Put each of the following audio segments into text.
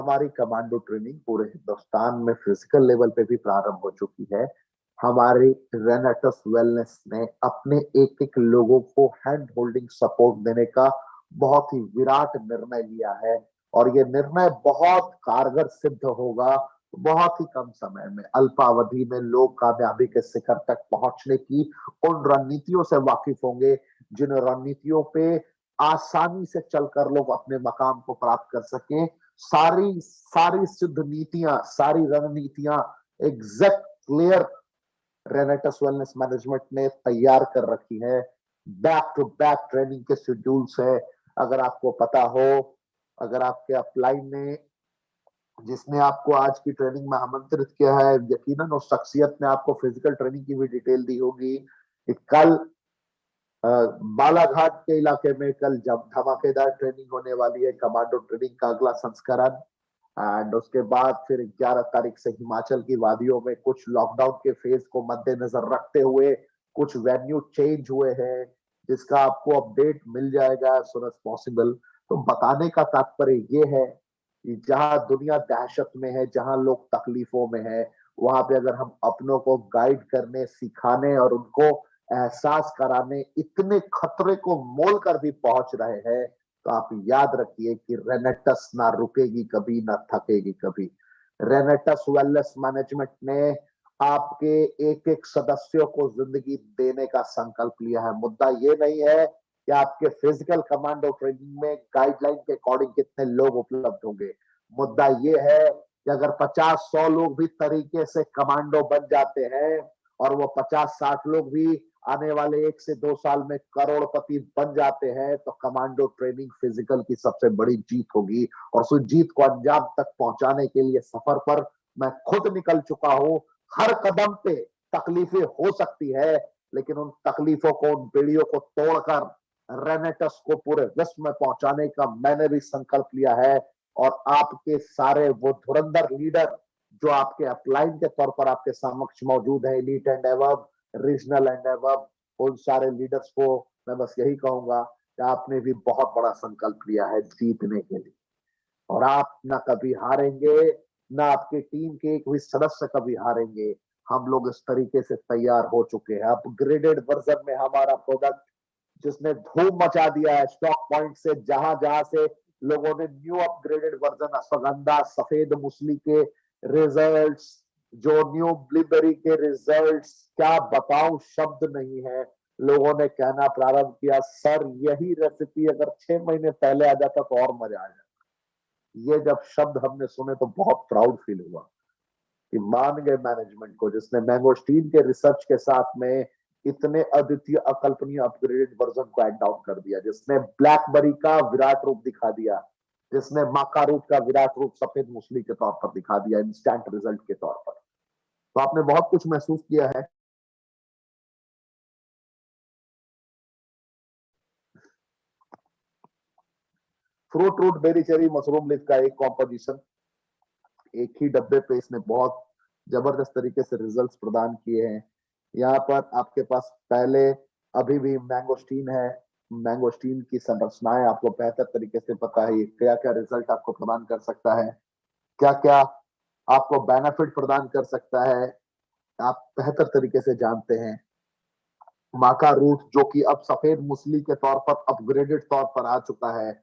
हमारी commando training पूरे हिंदुस्तान में फिजिकल लेवल पे भी प्रारंभ हो चुकी है। हमारी रेनेटस वेलनेस ने अपने एक एक लोगों को हैंड होल्डिंग सपोर्ट देने का बहुत ही विराट निर्णय लिया है और ये निर्णय बहुत कारगर सिद्ध होगा। बहुत ही कम समय में अल्पावधि में लोग कामयाबी के शिखर तक पहुंचने की उन रणनीतियों से वाकिफ होंगे जिन रणनीतियों पे आसानी से चलकर लोग अपने मकाम को प्राप्त कर सकें। सारी सारी सिद्ध नीतियां, सारी रणनीतियां एग्जैक्ट क्लियर रेनेटस वेलनेस मैनेजमेंट ने तैयार कर रखी है। बैक टू बैक ट्रेनिंग के शेड्यूल्स है। अगर आपको पता हो, अगर आपके अपलाइन ने जिसने आपको आज की ट्रेनिंग में आमंत्रित किया है, यकीनन उस शख्सियत ने आपको फिजिकल ट्रेनिंग की भी डिटेल दी होगी कि कल बालाघाट के इलाके में कल जब धमाकेदार ट्रेनिंग होने वाली है, कमांडो ट्रेनिंग का अगला संस्करण। एंड उसके बाद फिर 11 तारीख से हिमाचल की वादियों में कुछ लॉकडाउन के फेज को मद्देनजर रखते हुए कुछ वेन्यू चेंज हुए हैं, जिसका आपको अपडेट मिल जाएगा एज सुन एज पॉसिबल। तो बताने का तात्पर्य ये है कि जहां दुनिया दहशत में है, जहां लोग तकलीफों में है, वहां पे अगर हम अपनों को गाइड करने, सिखाने और उनको एहसास कराने इतने खतरे को मोल कर भी पहुंच रहे हैं, तो आप याद रखिए कि रेनेटस ना रुकेगी कभी, ना थकेगी कभी। रेनेटस वेलनेस मैनेजमेंट ने आपके एक एक सदस्यों को जिंदगी देने का संकल्प लिया है। मुद्दा ये नहीं है कि आपके फिजिकल कमांडो ट्रेनिंग में गाइडलाइन के अकॉर्डिंग कितने लोग उपलब्ध होंगे। मुद्दा ये है कि अगर 50-100 लोग भी तरीके से कमांडो बन जाते हैं और वो 50-60 लोग भी आने वाले 1 से 2 साल में करोड़पति बन जाते हैं, तो कमांडो ट्रेनिंग फिजिकल की सबसे बड़ी जीत होगी। और उस जीत को अंजाम तक पहुंचाने के लिए सफर पर मैं खुद निकल चुका हूं। हर कदम पे तकलीफें हो सकती है, लेकिन उन तकलीफों को, उन बेड़ियों को तोड़कर रेनेटस को पूरे विश्व में पहुंचाने का मैंने भी संकल्प लिया है। और आपके सारे वो धुरंधर लीडर जो आपके अपलाइन के तौर पर आपके समक्ष मौजूद है, elite and above, regional and above, उन सारे लीडर्स को मैं बस यही कहूंगा कि आपने भी बहुत बड़ा संकल्प लिया है जीतने के लिए। और आप ना कभी हारेंगे, ना आपकी टीम के एक भी सदस्य कभी हारेंगे। हम लोग इस तरीके से तैयार हो चुके हैं। अपग्रेडेड वर्जन में हमारा प्रोडक्ट जिसने धूम मचा दिया है स्टॉक पॉइंट से, जहां जहां से लोगों ने न्यू अपग्रेडेड वर्जन अश्वगंधा सफेद मूसली के रिजल्ट्स, जो न्यू ब्लूबेरी के रिजल्ट्स, क्या बताऊं, शब्द नहीं है। लोगों ने कहना प्रारंभ किया, सर यही रेसिपी अगर 6 महीने पहले आ जाता तो और मजा आ जाता। ये जब शब्द हमने सुने तो बहुत प्राउड फील हुआ कि मान गए मैनेजमेंट को, जिसने मैंगोस्टीन के रिसर्च के साथ में इतने अद्वितीय अकल्पनीय अपग्रेडेड वर्जन को ऐड डाउन कर दिया, जिसने ब्लैकबेरी का विराट रूप दिखा दिया, जिसने माका रूट का विराट रूप सफेद मूसली के तौर पर दिखा दिया, इंस्टेंट रिजल्ट के तौर पर। तो आपने बहुत कुछ महसूस किया है। Fruit root berry cherry mushroom leaf का एक कॉम्पोजिशन, एक ही डब्बे पे इसने बहुत जबरदस्त तरीके से रिजल्ट्स प्रदान किए हैं। यहाँ पर आपके पास पहले अभी भी मैंगोस्टीन है। मैंगोस्टीन की संरचनाएं आपको बेहतर तरीके से पता है, क्या क्या रिजल्ट आपको प्रदान कर सकता है, क्या क्या आपको बेनिफिट प्रदान कर सकता है, आप बेहतर तरीके से जानते हैं। माका रूट जो कि अब सफेद मूसली के तौर पर अपग्रेडेड तौर पर आ चुका है।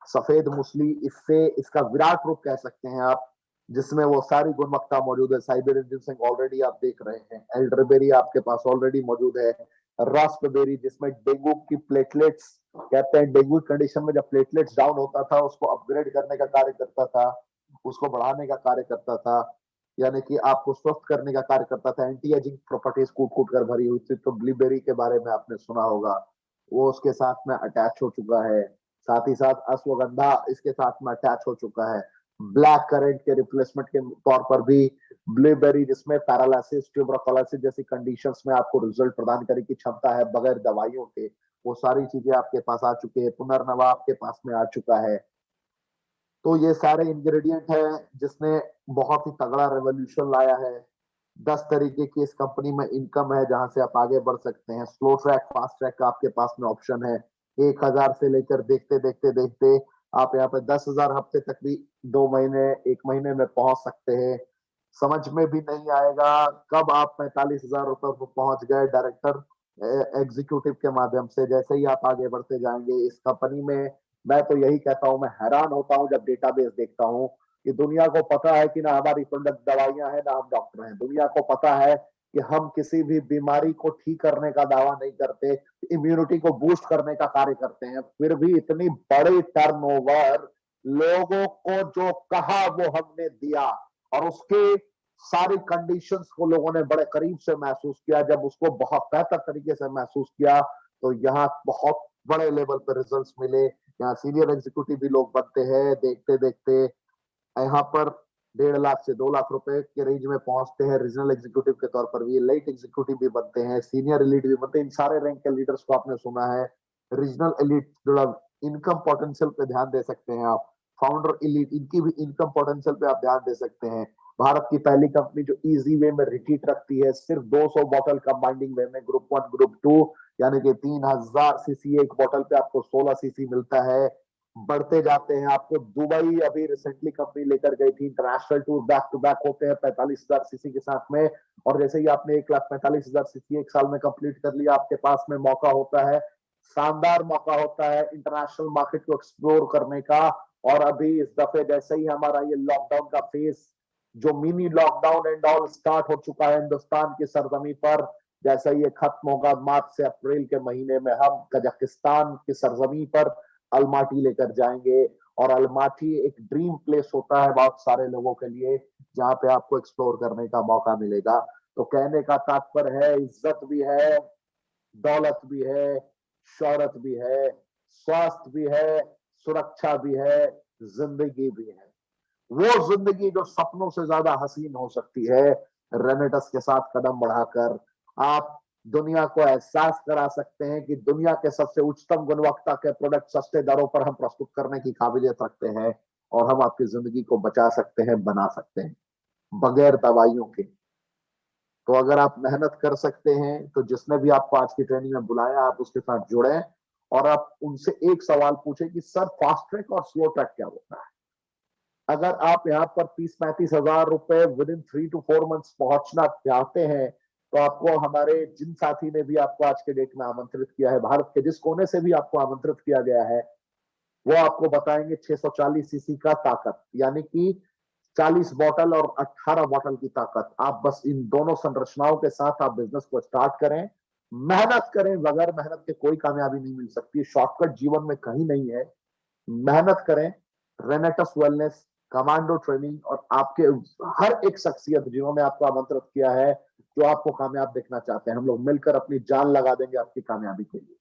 सफेद मूसली, इससे इसका विराट रूप कह सकते हैं आप, जिसमें वो सारी गुणवत्ता मौजूद है। साइबेरियन जिनसेंग ऑलरेडी आप देख रहे हैं, एल्डरबेरी आपके पास ऑलरेडी मौजूद है, रास्पबेरी जिसमें डेंगू की प्लेटलेट्स, कहते हैं डेंगू कंडीशन में जब प्लेटलेट्स डाउन होता था उसको अपग्रेड करने का कार्य करता था, उसको बढ़ाने का कार्य करता था, यानी कि आपको स्वस्थ करने का कार्य करता था। एंटी एजिंग प्रॉपर्टीज कूट कूट कर भरी हुई थी। तो ब्लूबेरी के बारे में आपने सुना होगा, वो उसके साथ में अटैच हो चुका है। साथ ही साथ अश्वगंधा इसके साथ में अटैच हो चुका है। ब्लैक करेंट के रिप्लेसमेंट के तौर पर भी ब्लूबेरी, जिसमें पैरालिसिस, ट्यूबरकुलोसिस जैसी कंडीशंस में आपको रिजल्ट प्रदान करने की क्षमता है बगैर दवाइयों के, वो सारी चीजें आपके पास आ चुकी है। पुनर्नवा आपके पास में आ चुका है। तो ये सारे इंग्रेडिएंट है जिसने बहुत ही तगड़ा रेवोल्यूशन लाया है। 10 तरीके की इस कंपनी में इनकम है जहां से आप आगे बढ़ सकते हैं। स्लो ट्रैक, फास्ट ट्रैक का आपके पास में ऑप्शन है। 1,000 से लेकर देखते देखते देखते आप यहाँ पे 10,000 हफ्ते तक भी 2 महीने 1 महीने में पहुंच सकते हैं। समझ में भी नहीं आएगा कब आप 45,000 रुपए पर पहुंच गए डायरेक्टर एग्जीक्यूटिव के माध्यम से। जैसे ही आप आगे बढ़ते जाएंगे इस कंपनी में, मैं तो यही कहता हूं, मैं हैरान होता हूं जब डेटाबेस देखता हूं कि दुनिया को पता है कि ना हमारी प्रोडक्ट दवाइयां हैं ना हम डॉक्टर हैं। दुनिया को पता है कि हम किसी भी बीमारी को ठीक करने का दावा नहीं करते, इम्यूनिटी को बूस्ट करने का कार्य करते हैं। फिर भी इतनी बड़ी टर्नओवर, लोगों को जो कहा वो हमने दिया, और उसके सारी कंडीशंस को लोगों ने बड़े करीब से महसूस किया। जब उसको बहुत बेहतर तरीके से महसूस किया तो यहाँ बहुत बड़े लेवल पर रिजल्ट्स मिले। यहाँ सीनियर एग्जीक्यूटिव भी लोग बनते हैं, देखते देखते यहाँ पर 1.5 लाख से 2 लाख रुपए के रेंज में पहुंचते हैं। रीजनल एग्जीक्यूटिव के तौर पर भी एलाइट एग्जीक्यूटिव भी बनते हैं, सीनियर एलिट भी बनते हैं। इन सारे रैंक के लीडर्स को आपने सुना है। रीजनल एलिट जो इनकम पोटेंशियल पे ध्यान दे सकते हैं आप, फाउंडर एलिट इनकी भी इनकम पोटेंशियल पे आप ध्यान दे सकते हैं। भारत की पहली कंपनी जो इजी वे में रिट्रीट रखती है, सिर्फ 200 बॉटल कंबाइंडिंग वे में, ग्रुप 1 ग्रुप 2, यानी कि 3000 सीसी एक बॉटल पे आपको 16 सीसी मिलता है। बढ़ते जाते हैं, आपको दुबई अभी रिसेंटली कंपनी लेकर गई थी, international tour back to back होते हैं 45,000 सीसी के साथ में। और जैसे ही आपने 1,45,000 सीसी एक साल में कंप्लीट कर लिया, आपके पास में मौका होता है, शानदार मौका होता है इंटरनेशनल मार्केट को एक्सप्लोर करने का। और अभी इस दफे जैसे ही हमारा ये लॉकडाउन का फेज, जो mini lockdown and all start हो चुका है हिंदुस्तान की सरजमी पर, जैसे ये खत्म होगा मार्च से अप्रैल के महीने में, हम कजाकिस्तान की सरजमी पर अलमाटी लेकर जाएंगे। और अलमाटी एक ड्रीम प्लेस होता है बहुत सारे लोगों के लिए, जहां पे आपको एक्सप्लोर करने का मौका मिलेगा। तो कहने का तात्पर्य है, इज्जत भी है, दौलत भी है, शौहरत भी है, स्वास्थ्य भी है, सुरक्षा भी है, जिंदगी भी है। वो जिंदगी जो सपनों से ज्यादा हसीन हो सकती है। रेनेटस के साथ कदम बढ़ाकर आप दुनिया को एहसास करा सकते हैं कि दुनिया के सबसे उच्चतम गुणवत्ता के प्रोडक्ट सस्ते दरों पर हम प्रस्तुत करने की काबिलियत रखते हैं, और हम आपकी जिंदगी को बचा सकते हैं, बना सकते हैं, बगैर दवाइयों के। तो अगर आप मेहनत कर सकते हैं तो जिसने भी आपको आज की ट्रेनिंग में बुलाया, आप उसके साथ जुड़े और आप उनसे एक सवाल पूछे कि सर फास्ट ट्रैक और स्लो ट्रैक क्या होता है। अगर आप यहाँ पर 30-35 हजार रुपए विद इन 3 to 4 मंथ्स पहुंचना चाहते हैं, तो आपको हमारे जिन साथी ने भी आपको आज के डेट में आमंत्रित किया है, भारत के जिस कोने से भी आपको आमंत्रित किया गया है, वो आपको बताएंगे 640 सीसी का ताकत, यानी कि 40 बॉटल और 18 बॉटल की ताकत। आप बस इन दोनों संरचनाओं के साथ आप बिजनेस को स्टार्ट करें, मेहनत करें। बगैर मेहनत के कोई कामयाबी नहीं मिल सकती, शॉर्टकट जीवन में कहीं नहीं है। मेहनत करें। रेनेटस वेलनेस, कमांडो ट्रेनिंग और आपके हर एक शख्सियत जिन्होंने आपको आमंत्रित किया है, जो आपको कामयाब देखना चाहते हैं, हम लोग मिलकर अपनी जान लगा देंगे आपकी कामयाबी के लिए।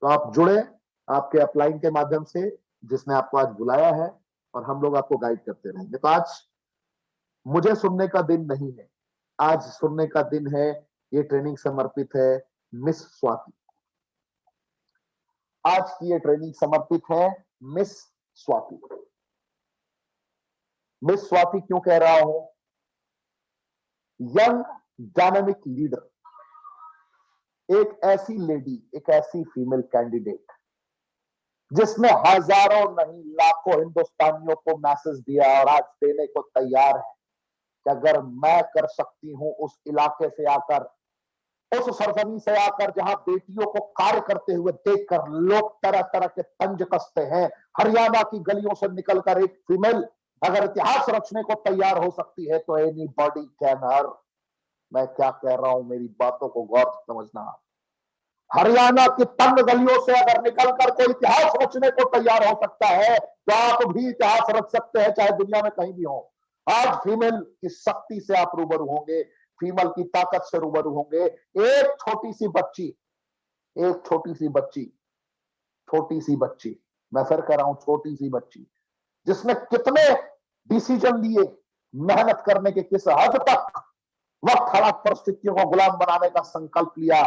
तो आप जुड़े आपके अपलाइन के माध्यम से, जिसने आपको आज बुलाया है, और हम लोग आपको गाइड करते रहेंगे। तो आज मुझे सुनने का दिन नहीं है, आज सुनने का दिन है। ये ट्रेनिंग समर्पित है मिस स्वाति। आज की ये ट्रेनिंग समर्पित है मिस स्वाति। मिस स्वाति क्यों कह रहा हूं? यंग डायनामिक लीडर, एक ऐसी लेडी, एक ऐसी फीमेल कैंडिडेट जिसने हजारों नहीं लाखों हिंदुस्तानियों को मैसेज दिया और आज देने को तैयार है कि अगर मैं कर सकती हूं उस इलाके से आकर, उस सरजमी से आकर जहां बेटियों को कार्य करते हुए देखकर लोग तरह तरह के तंज कसते हैं, हरियाणा की गलियों से निकलकर एक फीमेल अगर इतिहास रचने को तैयार हो सकती है तो एनी बॉडी कैन हर। मैं क्या कह रहा हूं, मेरी बातों को गौर से समझना। हरियाणा की तंग गलियों से अगर निकलकर कोई इतिहास रचने को तैयार हो सकता है, तो आप भी इतिहास रच सकते हैं, चाहे दुनिया में कहीं भी हो। आज फीमेल की शक्ति से आप रूबरू होंगे, फीमेल की ताकत से रूबरू होंगे। एक छोटी सी बच्ची, एक छोटी सी बच्ची, छोटी सी बच्ची, मैं फिर कह रहा हूं छोटी सी बच्ची, जिसने कितने डिसीजन लिए, मेहनत करने के किस हद तक, वक्त हालात परिस्थितियों को गुलाम बनाने का संकल्प लिया,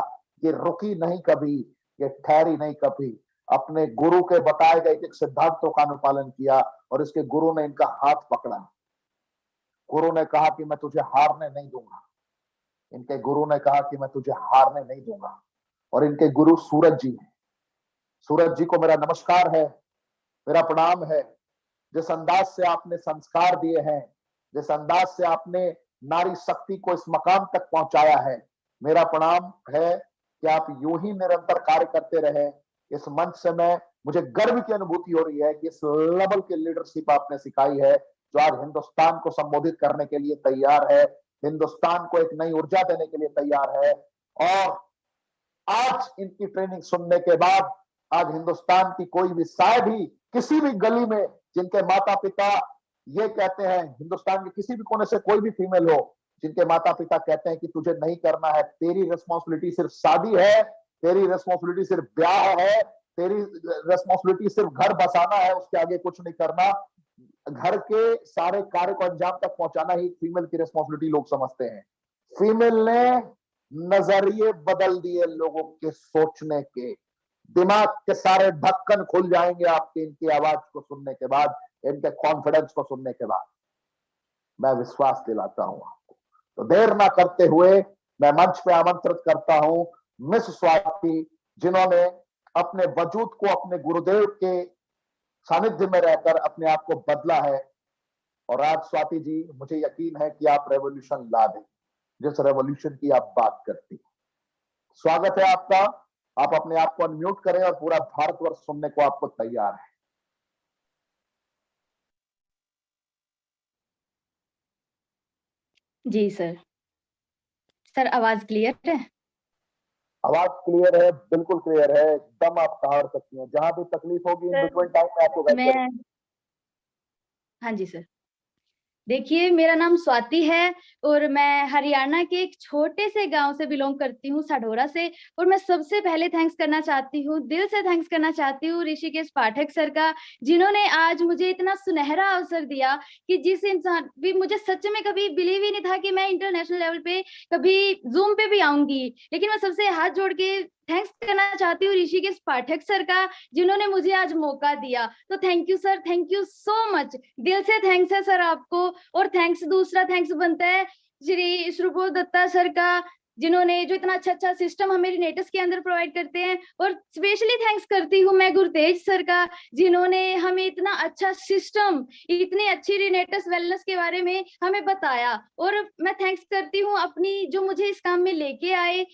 ये रुकी नहीं कभी, ये ठहरी नहीं कभी, अपने गुरु के बताए गए एक सिद्धांतों का अनुपालन किया और इसके गुरु ने इनका हाथ पकड़ा। गुरु ने कहा कि मैं तुझे हारने नहीं दूंगा। इनके गुरु ने कहा कि मैं तुझे हारने नहीं दूंगा। और इनके गुरु सूरज जी हैं। सूरज जी को मेरा नमस्कार है, मेरा प्रणाम है। जिस अंदाज से आपने संस्कार दिए हैं, जिस अंदाज से आपने नारी शक्ति को इस मकाम तक पहुंचाया है, मेरा प्रणाम है कि आप यूं ही निरंतर कार्य करते रहे। इस मंच से मुझे गर्व की अनुभूति हो रही है कि इस लेवल की लीडरशिप आपने सिखाई है, जो आज हिंदुस्तान को संबोधित करने के लिए तैयार है, हिंदुस्तान को एक नई ऊर्जा देने के लिए तैयार है। और आज इनकी ट्रेनिंग सुनने के बाद आज हिंदुस्तान की कोई भी, शायद ही किसी भी गली में जिनके माता पिता ये कहते हैं, हिंदुस्तान के किसी भी कोने से कोई भी फीमेल हो जिनके माता पिता कहते हैं कि तुझे नहीं करना है, तेरी रिस्पॉन्सिबिलिटी सिर्फ शादी है, तेरी रिस्पॉन्सिबिलिटी सिर्फ ब्याह है, तेरी रिस्पॉन्सिबिलिटी सिर्फ घर बसाना है, उसके आगे कुछ नहीं करना, घर के सारे कार्य को अंजाम तक पहुंचाना ही फीमेल की रिस्पॉन्सिबिलिटी लोग समझते हैं। फीमेल ने नजरिए बदल दिए लोगों के सोचने के, दिमाग के सारे ढक्कन खुल जाएंगे आपकी इनकी आवाज को सुनने के बाद, इनके कॉन्फिडेंस को सुनने के बाद। मैं विश्वास दिलाता हूं आपको। तो देर ना करते हुए मैं मंच पे आमंत्रित करता हूं मिस स्वाति, जिन्होंने अपने वजूद को अपने गुरुदेव के सानिध्य में रहकर अपने आप को बदला है। और आज स्वाति जी, मुझे यकीन है कि आप रेवोल्यूशन ला दें, जिस रेवोल्यूशन की आप बात करती हैं। स्वागत है आपका। आप अपने आप को अनम्यूट करें और पूरा भारतवर्ष सुनने को आपको तैयार है। जी सर। सर आवाज क्लियर है? आवाज क्लियर है, बिल्कुल क्लियर है, एकदम आप कहा सकती हैं। जहां भी तकलीफ होगी इन बिटवीन टाइम में आपको मैं हाँ जी सर। देखिए, मेरा नाम स्वाति है और मैं हरियाणा के एक छोटे से गांव से बिलोंग करती हूँ, साढौरा से। और मैं सबसे पहले थैंक्स करना चाहती हूँ, दिल से थैंक्स करना चाहती हूँ ऋषिकेश पाठक सर का, जिन्होंने आज मुझे इतना सुनहरा अवसर दिया कि जिस इंसान भी, मुझे सच में कभी बिलीव ही नहीं था कि मैं इंटरनेशनल लेवल पे कभी जूम पे भी आऊंगी। लेकिन मैं सबसे हाथ जोड़ के थैंक्स करना चाहती हूँ ऋषिकेश पाठक सर का, जिन्होंने मुझे आज मौका दिया। तो thank you sir, thank you so much, दिल से थैंक्स है सर आपको। और थैंक्स, दूसरा थैंक्स बनता है श्री सुबोध दत्ता सर का, जिन्होंने जो इतना अच्छा सिस्टम हमें रिनेटस के अंदर प्रोवाइड करते हैं। और स्पेशली थैंक्स करती हूँ मैं गुरतेज सर का, जिन्होंने हमें इतना अच्छा सिस्टम, इतनी अच्छी रिनेटस वेलनेस के बारे में हमें बताया। और मैं थैंक्स करती हूँ अपनी, जो मुझे इस काम में लेके आए,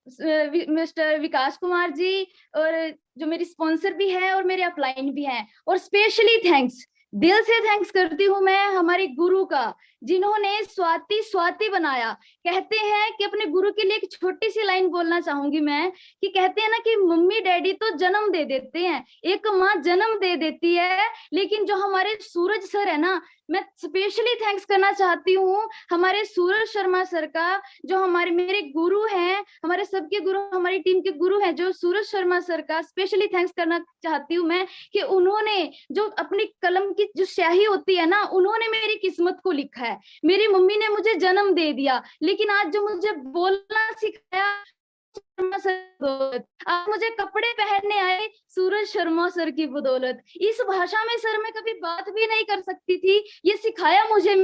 मिस्टर विकास कुमार जी, और जो मेरी स्पॉन्सर भी है और मेरे अपलाइन भी हैं। और स्पेशली थैंक्स, दिल से थैंक्स करती हूँ मैं हमारे गुरु का, जिन्होंने स्वाति स्वाति बनाया। कहते हैं कि अपने गुरु के लिए एक छोटी सी लाइन बोलना चाहूंगी मैं, कि कहते हैं ना कि मम्मी डैडी तो जन्म दे देते हैं, एक माँ जन्म दे देती है, लेकिन जो हमारे सूरज सर है ना, मैं स्पेशली थैंक्स करना चाहती हूँ हमारे सूरज शर्मा सर का, जो हमारे मेरे गुरु हैं, हमारे सबके गुरु, हमारी टीम के गुरु हैं, जो सूरज शर्मा सर का स्पेशली थैंक्स करना चाहती हूँ मैं, कि उन्होंने जो अपनी कलम की जो स्याही होती है ना, उन्होंने मेरी किस्मत को लिखा है। मेरी मम्मी ने मुझे जन्म दे दिया, लेकिन आज जो मुझे बोलना सिखाया शर्मा सर, आज मुझे कपड़े पहनने आए सूरज शर्मा सर की बदौलत। इस भाषा में सर मैं कभी बात भी नहीं कर सकती थी, ये सिखाया मुझे।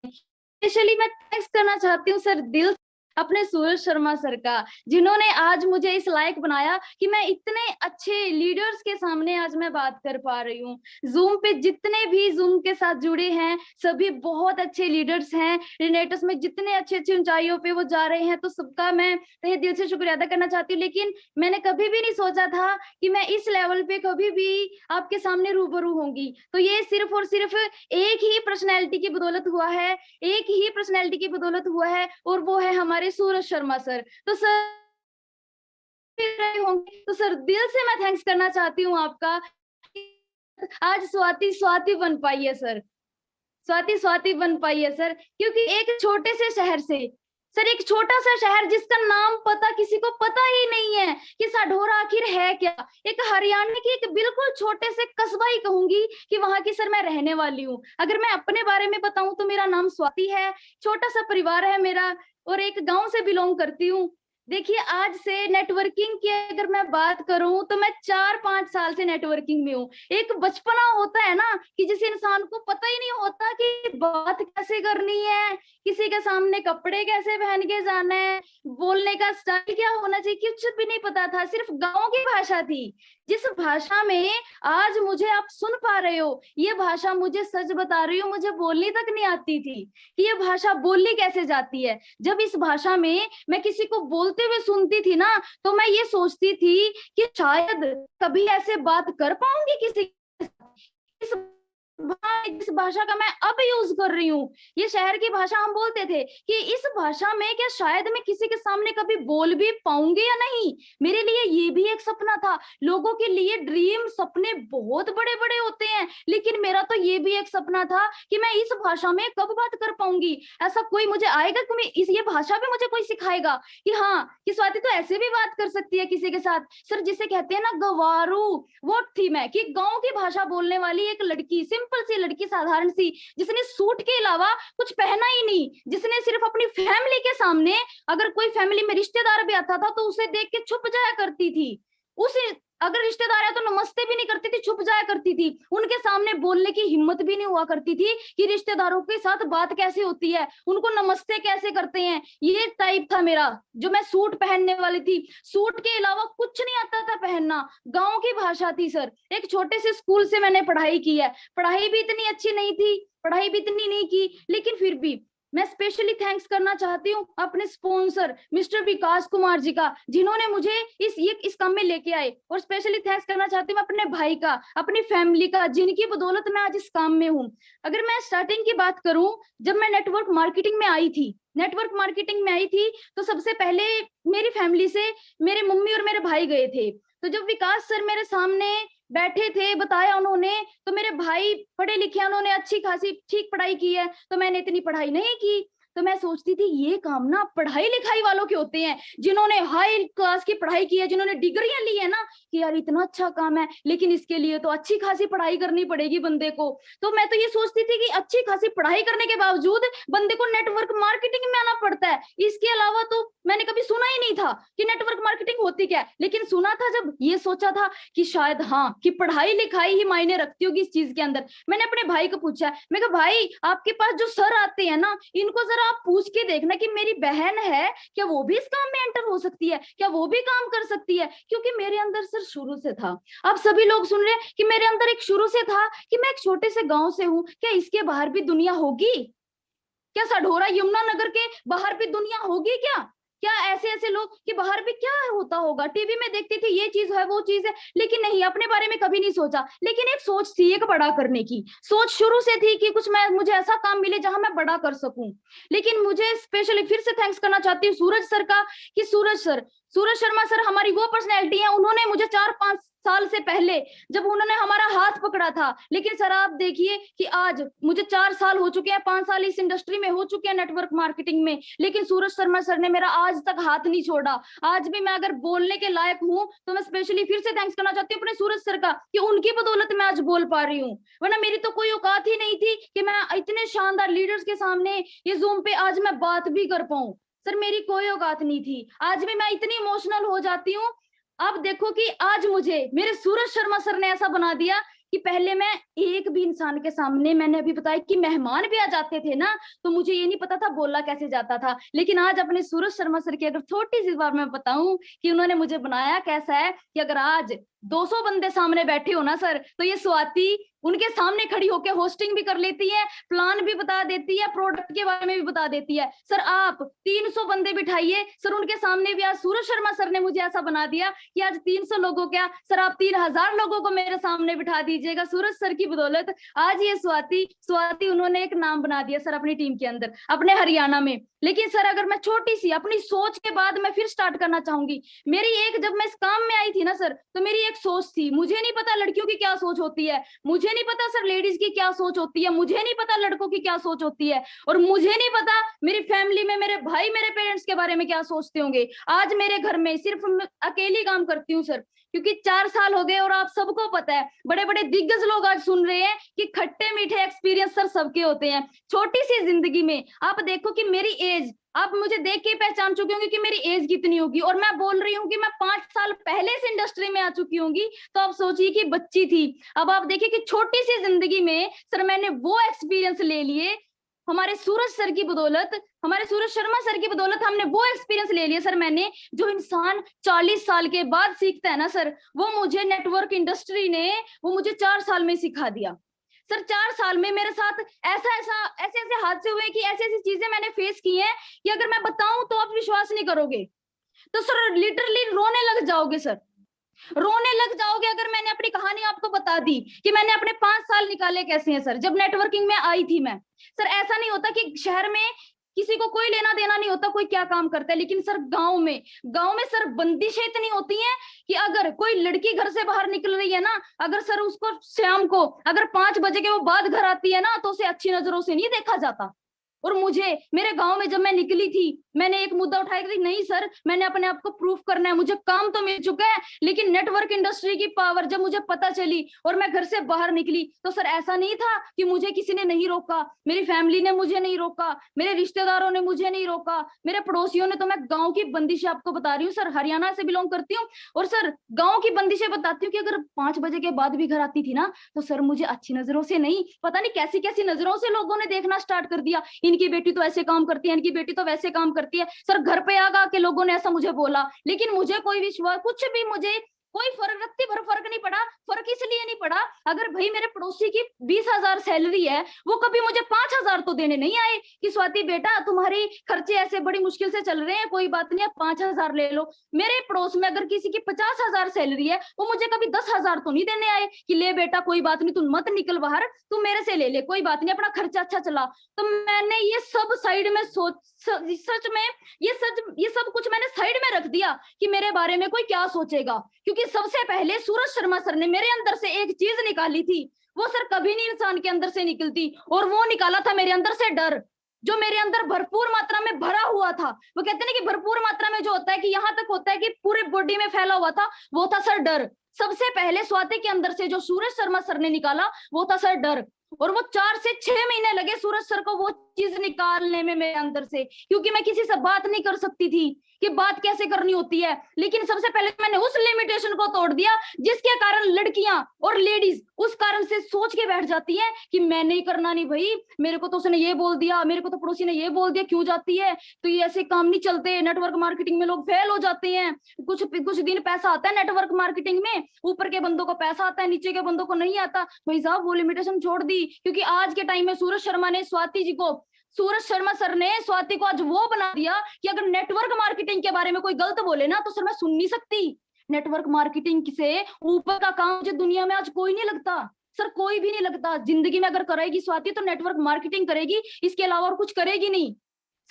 स्पेशली मैं थैंक्स करना चाहती हूँ सर दिल अपने सूरज शर्मा सर का, जिन्होंने आज मुझे इस लायक बनाया कि मैं इतने अच्छे लीडर्स के सामने आज मैं बात कर पा रही हूँ। जूम पे जितने भी जूम के साथ जुड़े हैं, सभी बहुत अच्छे लीडर्स हैं। रिनेटस में जितने अच्छे ऊंचाइयों पे वो जा रहे हैं, तो सबका मैं तहे दिल से शुक्रिया अदा करना चाहती हूँ। लेकिन मैंने कभी भी नहीं सोचा था कि मैं इस लेवल पे कभी भी आपके सामने रूबरू होंगी। तो ये सिर्फ और सिर्फ एक ही पर्सनैलिटी की बदौलत हुआ है, एक ही पर्सनैलिटी की बदौलत हुआ है, और वो है हमारे सूरज शर्मा सर। तो सर रहे होंगे, तो सर दिल से मैं थैंक्स करना चाहती हूँ आपका, आज स्वाति स्वाति बन पाई है सर, स्वाति स्वाति बन पाई है सर। क्योंकि एक छोटे से शहर से सर, एक छोटा सा शहर जिसका नाम पता किसी को पता ही नहीं है कि साढौरा आखिर है क्या, एक हरियाणा की एक बिल्कुल छोटे से कस्बा ही कहूंगी कि वहां की सर मैं रहने वाली हूँ। अगर मैं अपने बारे में बताऊं तो मेरा नाम स्वाति है, छोटा सा परिवार है मेरा, और एक गांव से बिलोंग करती हूँ। देखिए, आज से नेटवर्किंग की अगर मैं बात करूं तो मैं 4-5 साल से नेटवर्किंग में हूँ। एक बचपना होता है ना कि जिस इंसान को पता ही नहीं होता कि बात कैसे करनी है, किसी के सामने कपड़े कैसे पहन के जाना है, बोलने का स्टाइल क्या होना चाहिए, कुछ भी नहीं पता था, सिर्फ गाँव की भाषा थी। जिस भाषा में आज मुझे आप सुन पा रहे हो, ये भाषा मुझे सच बता रही हूँ मुझे बोलनी तक नहीं आती थी कि ये भाषा बोली कैसे जाती है। जब इस भाषा में मैं किसी को बोलते हुए सुनती थी ना, तो मैं ये सोचती थी कि शायद कभी ऐसे बात कर पाऊंगी किसी के साथ। इस भाषा का मैं अब यूज कर रही हूँ। ये शहर की भाषा हम बोलते थे कि इस भाषा में क्या शायद मैं किसी के सामने कभी बोल भी पाऊंगी या नहीं। मेरे लिए ये भी एक सपना था। लोगों के लिए ड्रीम सपने बहुत बड़े बड़े होते हैं, लेकिन मेरा तो ये भी एक सपना था कि मैं इस भाषा में कब बात कर पाऊंगी। ऐसा कोई मुझे आएगा कि मैं इस ये भाषा भी मुझे कोई सिखाएगा कि हाँ कि स्वाति तो ऐसे भी बात कर सकती है किसी के साथ। सर जिसे कहते हैं ना गवारू, वो थी मैं कि गाँव की भाषा बोलने वाली एक लड़की, सिंपल सी लड़की, साधारण सी, जिसने सूट के अलावा कुछ पहना ही नहीं, जिसने सिर्फ अपनी फैमिली के सामने, अगर कोई फैमिली में रिश्तेदार भी आता था तो उसे देख के छुप जाया करती थी। उसे अगर रिश्तेदार आया तो नमस्ते भी नहीं करती थी, छुप जाया करती थी। उनके सामने बोलने की हिम्मत भी नहीं हुआ करती थी कि रिश्तेदारों के साथ बात कैसे होती है, उनको नमस्ते कैसे करते हैं। ये टाइप था मेरा, जो मैं सूट पहनने वाली थी। सूट के अलावा कुछ नहीं आता था पहनना। गांव की भाषा थी सर। एक छोटे से स्कूल से मैंने पढ़ाई की है। पढ़ाई भी इतनी अच्छी नहीं थी, पढ़ाई भी इतनी नहीं की, लेकिन फिर भी मैं स्पेशली थैंक्स करना चाहती हूँ अपने स्पॉन्सर मिस्टर विकास कुमार जी का, जिन्होंने मुझे इस काम में लेके आए। और स्पेशली थैंक्स करना चाहती हूँ अपने भाई का, अपनी फैमिली का, जिनकी बदौलत मैं आज इस काम में हूँ। अगर मैं स्टार्टिंग की बात करूं, जब मैं नेटवर्क मार्केटिंग में आई थी तो सबसे पहले मेरी फैमिली से मेरे मम्मी और मेरे भाई गए थे। तो जब विकास सर मेरे सामने बैठे थे, बताया उन्होंने, तो मेरे भाई पढ़े लिखे, उन्होंने अच्छी खासी ठीक पढ़ाई की है, तो मैंने इतनी पढ़ाई नहीं की। तो मैं सोचती थी ये काम ना पढ़ाई लिखाई वालों के होते हैं, जिन्होंने हाई क्लास की पढ़ाई की है, जिन्होंने डिग्रियां ली है ना, कि यार इतना अच्छा काम है, लेकिन इसके लिए तो अच्छी खासी पढ़ाई करनी पड़ेगी बंदे को। तो मैं तो ये सोचती थी कि अच्छी खासी पढ़ाई करने के बावजूद बंदे को नेटवर्क मार्केटिंग में आना पड़ता है। इसके अलावा तो मैंने कभी सुना ही नहीं था कि नेटवर्क मार्केटिंग होती क्या है। लेकिन सुना था जब, ये सोचा था कि शायद हाँ कि पढ़ाई लिखाई ही मायने रखती होगी इस चीज के अंदर। मैंने अपने भाई को पूछा, मैं कहा भाई आपके पास जो सर आते हैं ना, इनको जरा आप पूछ के देखना कि मेरी बहन है, क्या वो भी इस काम में एंटर हो सकती है, क्या वो भी काम कर सकती है। क्योंकि मेरे अंदर सर शुरू से था, आप सभी लोग सुन रहे हैं कि मेरे अंदर एक शुरू से था कि मैं एक छोटे से गांव से हूँ, क्या इसके बाहर भी दुनिया होगी, क्या सढौरा यमुनानगर के बाहर भी दुनिया होगी, क्या ऐसे ऐसे लोग कि बाहर भी क्या होता होगा। टीवी में देखती थी ये चीज है वो चीज है, लेकिन नहीं, अपने बारे में कभी नहीं सोचा। लेकिन एक सोच थी, एक बड़ा करने की सोच शुरू से थी कि कुछ मुझे ऐसा काम मिले जहां मैं बड़ा कर सकूं। लेकिन मुझे स्पेशली फिर से थैंक्स करना चाहती हूँ सूरज सर का, कि सूरज शर्मा सर हमारी वो पर्सनैलिटी है, उन्होंने मुझे 4-5 साल से पहले जब उन्होंने हमारा हाथ पकड़ा था। लेकिन सर आप देखिए कि आज मुझे 4 साल हो चुके हैं, 5 साल इस इंडस्ट्री में हो चुके हैं नेटवर्क मार्केटिंग में, लेकिन सूरज शर्मा सर ने मेरा आज तक हाथ नहीं छोड़ा। आज भी मैं अगर बोलने के लायक हूं तो मैं स्पेशली फिर से थैंक्स करना चाहती हूँ अपने सूरज सर का, कि उनकी बदौलत मैं आज बोल पा रही हूँ। वरना मेरी तो कोई औकात ही नहीं थी कि मैं इतने शानदार लीडर्स के सामने ये जूम पे आज मैं बात भी कर पाऊं। सर मेरी कोई औकात नहीं थी। आज भी मैं इतनी इमोशनल हो जाती हूँ। आप देखो कि आज मुझे मेरे सूरज शर्मा सर ने ऐसा बना दिया कि पहले मैं एक भी इंसान के सामने, मैंने अभी बताया कि मेहमान भी आ जाते थे ना, तो मुझे ये नहीं पता था बोला कैसे जाता था। लेकिन आज अपने सूरज शर्मा सर की अगर छोटी सी बात मैं बताऊं कि उन्होंने मुझे बनाया कैसा है, कि अगर आज 200 बंदे सामने बैठे हो ना सर, तो ये स्वाति उनके सामने खड़ी होकर होस्टिंग भी कर लेती है, प्लान भी बता देती है, प्रोडक्ट के बारे में भी बता देती है। सर आप 300 बंदे बिठाइए, सर उनके सामने भी आज सूरज शर्मा सर ने मुझे ऐसा बना दिया कि आज 300 लोगों क्या सर आप 3000 लोगों को मेरे सामने बिठा दीजिएगा। सूरज सर की बदौलत आज ये स्वाति उन्होंने एक नाम बना दिया सर अपनी टीम के अंदर, अपने हरियाणा में। लेकिन सर अगर मैं छोटी सी अपनी सोच के बाद मैं फिर स्टार्ट करना चाहूंगी, मेरी एक, जब मैं इस काम में आई थी ना सर, तो मेरी एक सोच थी। मुझे नहीं पता लड़कियों की क्या सोच होती है, मुझे नहीं पता सर लेडीज की क्या सोच होती है, मुझे नहीं पता लड़कों की क्या सोच होती है, और मुझे नहीं पता मेरी फैमिली में मेरे भाई मेरे पेरेंट्स के बारे में क्या सोचते होंगे। आज मेरे घर में सिर्फ अकेली काम करती हूँ सर, क्योंकि 4 साल हो गए और आप सबको पता है बड़े बड़े दिग्गज लोग आज सुन रहे हैं कि खट्टे मीठे एक्सपीरियंस सर सबके होते हैं। छोटी सी जिंदगी में आप देखो कि मेरी एज, आप मुझे देख के पहचान चुके होंगे कि मेरी एज कितनी होगी, और मैं बोल रही हूँ कि मैं 5 साल पहले इस इंडस्ट्री में आ चुकी होंगी, तो आप सोचिए कि बच्ची थी। अब आप देखिए कि छोटी सी जिंदगी में सर मैंने वो एक्सपीरियंस ले लिए, हमारे सूरज सर की बदौलत, हमारे सूरज शर्मा सर की बदौलत हमने वो एक्सपीरियंस ले लिया सर। मैंने जो इंसान 40 साल के बाद सीखता है ना सर, वो मुझे नेटवर्क इंडस्ट्री ने वो मुझे 4 साल में सिखा दिया सर। 4 साल में मेरे साथ ऐसे हादसे हुए कि ऐसी ऐसी चीजें मैंने फेस की हैं कि अगर मैं बताऊं तो आप विश्वास नहीं करोगे। तो सर लिटरली रोने लग जाओगे सर, रोने लग जाओगे अगर मैंने अपनी कहानी आपको बता दी कि मैंने अपने 5 साल निकाले कैसे हैं सर। जब नेटवर्किंग में आई थी मैं सर, ऐसा नहीं होता कि शहर में किसी को कोई लेना देना नहीं होता कोई क्या काम करता है, लेकिन सर गांव में सर बंदिशें इतनी होती हैं कि अगर कोई लड़की घर से बाहर निकल रही है ना, अगर सर उसको शाम को अगर 5 बजे के वो बाद घर आती है ना, तो उसे अच्छी नजरों से नहीं देखा जाता। और मुझे मेरे गांव में जब मैं निकली थी, मैंने एक मुद्दा उठाया कि नहीं सर, मैंने अपने आप को प्रूफ करना है, मुझे काम तो मिल चुका है, लेकिन नेटवर्क इंडस्ट्री की पावर जब मुझे पता चली और मैं घर से बाहर निकली, तो सर ऐसा नहीं था कि मुझे किसी ने नहीं रोका, मेरी फैमिली ने मुझे नहीं रोका, मेरे रिश्तेदारों ने मुझे नहीं रोका, मेरे पड़ोसियों ने। तो मैं गाँव की बंदिशें आपको बता रही हूँ सर, हरियाणा से बिलोंग करती हूँ, और सर गाँव की बंदिशें बताती हूँ कि अगर 5 बजे के बाद भी घर आती थी ना, तो सर मुझे अच्छी नजरों से नहीं, पता नहीं कैसी कैसी नजरों से लोगों ने देखना स्टार्ट कर दिया। इनकी बेटी तो ऐसे काम करती है, इनकी बेटी तो वैसे काम करती है सर। घर पे आगा के लोगों ने ऐसा मुझे बोला, लेकिन मुझे कोई विश्वास, कुछ भी मुझे कोई फर्क, रत्ती भर फर्क नहीं पड़ा। फर्क इसलिए नहीं पड़ा, अगर भाई मेरे पड़ोसी की 20,000 सैलरी है, वो कभी मुझे 5,000 तो देने नहीं आए कि स्वाति बेटा तुम्हारी खर्चे ऐसे बड़ी मुश्किल से चल रहे हैं, कोई बात नहीं, 5,000 ले लो। मेरे पड़ोस में अगर किसी की 50,000 सैलरी है, वो मुझे कभी 10,000 तो नहीं देने आए कि ले बेटा कोई बात नहीं, तुम मत निकल बाहर, तुम मेरे से ले ले, कोई बात नहीं, अपना खर्चा अच्छा चला। तो मैंने ये सब साइड में सच में ये सब कुछ मैंने साइड में रख दिया कि मेरे बारे में कोई क्या सोचेगा, क्योंकि सबसे पहले सूरज शर्मा सर ने मेरे अंदर से एक चीज निकाली थी, वो सर कभी नहीं इंसान के अंदर से निकलती, और वो निकाला था मेरे अंदर से डर, जो मेरे अंदर भरपूर मात्रा में भरा हुआ था। वो कहते हैं कि भरपूर मात्रा में जो होता है कि यहाँ तक होता है कि पूरे बॉडी में फैला हुआ था, वो था सर डर। सबसे पहले स्वाति के अंदर से जो सूरज शर्मा सर ने निकाला, वो था सर डर। और वो 4 से 6 महीने लगे सूरज सर को वो चीज निकालने में मेरे अंदर से, क्योंकि मैं किसी से बात नहीं कर सकती थी कि बात कैसे करनी होती है। लेकिन सबसे पहले मैंने उस लिमिटेशन को तोड़ दिया जिसके कारण लड़कियां और लेडीज उस कारण से सोच के बैठ जाती है कि मैं नहीं करना, नहीं भाई मेरे को तो उसने ये बोल दिया, मेरे को तो पड़ोसी ने ये बोल दिया, क्यों जाती है, तो ये ऐसे काम नहीं चलते। नेटवर्क मार्केटिंग में लोग फेल हो जाते हैं, कुछ दिन पैसा आता है नेटवर्क मार्केटिंग में, ऊपर के बंदों को पैसा आता है, नीचे के बंदों को नहीं आता। भाई साहब वो लिमिटेशन छोड़ दी, क्योंकि आज के टाइम में सूरज शर्मा ने स्वाति जी को, सूरज शर्मा सर ने स्वाति को आज वो बना दिया कि अगर नेटवर्क मार्केटिंग के बारे में कोई गलत बोले ना, तो सर मैं सुन नहीं सकती। नेटवर्क मार्केटिंग से ऊपर का काम मुझे दुनिया में आज कोई नहीं लगता सर, कोई भी नहीं लगता। जिंदगी में अगर करेगी स्वाति तो नेटवर्क मार्केटिंग करेगी, इसके अलावा और कुछ करेगी नहीं।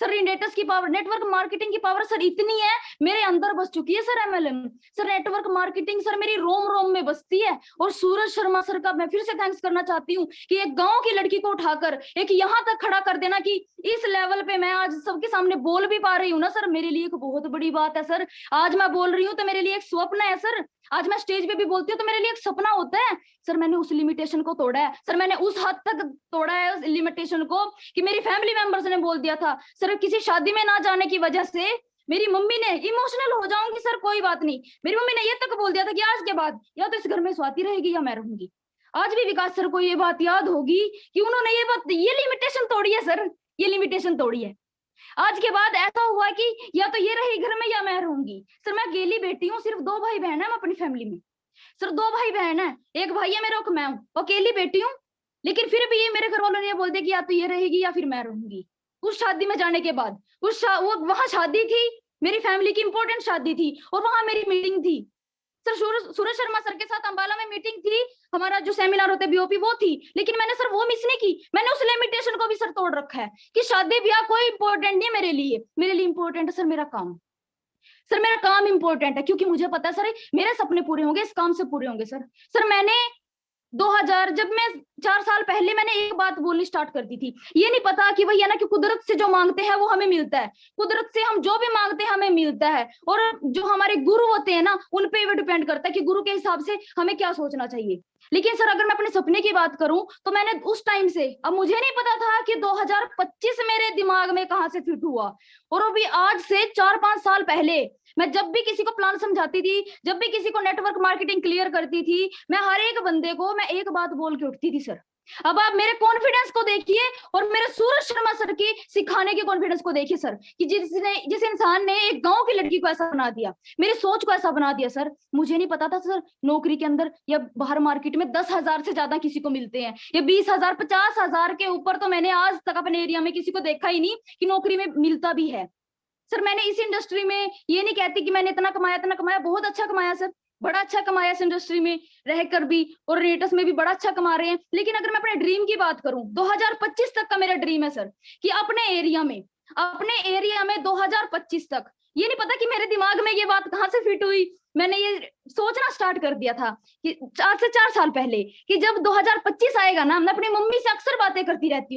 सर इंडेटस की पावर, नेटवर्क मार्केटिंग की पावर सर इतनी है, मेरे अंदर बस चुकी है sir MLM. Sir network marketing sir मेरी रोम रोम में बसती है। और सूरज शर्मा सर का मैं फिर से थैंक्स करना चाहती हूँ कि एक गांव की लड़की को उठाकर एक यहाँ तक खड़ा कर देना कि इस लेवल पे मैं आज सबके सामने बोल भी पा रही हूँ ना सर, मेरे लिए एक बहुत बड़ी बात है सर। आज मैं बोल रही हूँ तो मेरे लिए एक स्वप्न है सर, आज मैं स्टेज पे भी बोलती हूँ तो मेरे लिए एक सपना होता है सर। मैंने उस लिमिटेशन को तोड़ा है सर, मैंने उस हद तक तोड़ा है उस लिमिटेशन को कि मेरी फैमिली मेंबर्स ने बोल दिया था सर, किसी शादी में ना जाने की वजह से मेरी मम्मी ने, इमोशनल हो जाऊंगी सर कोई बात नहीं, मेरी मम्मी ने ये तक बोल दिया था कि आज के बाद या तो इस घर में स्वाति रहेगी या मैं रहूंगी। आज भी विकास सर को ये बात याद होगी कि उन्होंने ये लिमिटेशन तोड़ी है सर, ये लिमिटेशन तोड़ी है। आज के बाद ऐसा हुआ कि या तो ये रही घर में या मैं रहूंगी। सर मैं अकेली बेटी हूँ, सिर्फ 2 भाई बहन है अपनी फैमिली में सर, 2 भाई बहन है, एक भाई है मेरा, मैं हूँ, अकेली बेटी हूँ। लेकिन फिर भी ये मेरे घर वालों ने बोल दिया कि या तो ये रहेगी या फिर मैं रहूंगी। उस शादी में जाने के बाद वो वहां शादी थी, मेरी फैमिली की इंपॉर्टेंट शादी थी, और वहां मेरी मीटिंग थी सर। सूरज शर्मा सर के साथ अंबाला में मीटिंग थी, हमारा जो सेमिनार होता है बीओपी वो थी, लेकिन मैंने सर वो मिस नहीं की। मैंने उस लिमिटेशन को भी सर तोड़ रखा है कि शादी ब्याह कोई इंपॉर्टेंट नहीं मेरे लिए इंपॉर्टेंट है सर मेरा काम। सर मेरा काम इंपॉर्टेंट है, क्योंकि मुझे पता है सर मेरे सपने पूरे होंगे इस काम से पूरे होंगे सर। सर मैंने 2000 जब मैं 4 साल पहले मैंने एक बात बोलनी स्टार्ट कर दी थी, ये नहीं पता कि भैया ना कि कुदरत से जो मांगते हैं वो हमें मिलता है, कुदरत से हम जो भी मांगते हैं हमें मिलता है, और जो हमारे गुरु होते हैं ना उन पे भी डिपेंड करता है कि गुरु के हिसाब से हमें क्या सोचना चाहिए। लेकिन सर अगर मैं अपने सपने की बात करूं तो मैंने उस टाइम से, अब मुझे नहीं पता था कि 2025 मेरे दिमाग में कहां से फिट हुआ, और अभी आज से 4-5 साल पहले मैं जब भी किसी को प्लान समझाती थी, जब भी किसी को नेटवर्क मार्केटिंग क्लियर करती थी, मैं हर एक बंदे को मैं एक बात बोल के उठती थी सर अब आप मेरे कॉन्फिडेंस को देखिए और मेरे सूरज शर्मा सर की सिखाने के कॉन्फिडेंस को देखिए सर, कि जिस इंसान ने एक गांव की लड़की को ऐसा बना दिया, मेरी सोच को ऐसा बना दिया सर। मुझे नहीं पता था सर नौकरी के अंदर या बाहर मार्केट में 10,000 से ज्यादा किसी को मिलते हैं, या 20,000 50,000 के ऊपर तो मैंने आज तक अपने एरिया में किसी को देखा ही नहीं कि नौकरी में मिलता भी है। सर मैंने इस इंडस्ट्री में, ये नहीं कहती कि मैंने इतना कमाया, बहुत अच्छा कमाया सर, बड़ा अच्छा कमाया इस इंडस्ट्री में रहकर भी, और रेटस में भी बड़ा अच्छा कमा रहे हैं। लेकिन अगर मैं अपने ड्रीम की बात करूं, 2025 तक का मेरा ड्रीम है सर, कि अपने एरिया में 2025 तक, ये नहीं पता कि मेरे दिमाग में ये बात कहां से फिट हुई। मैंने ये सोचना स्टार्ट कर दिया था कि 4 साल पहले, कि जब 2025 आएगा ना, मैं अपनी मम्मी से अक्सर बातें करती रहती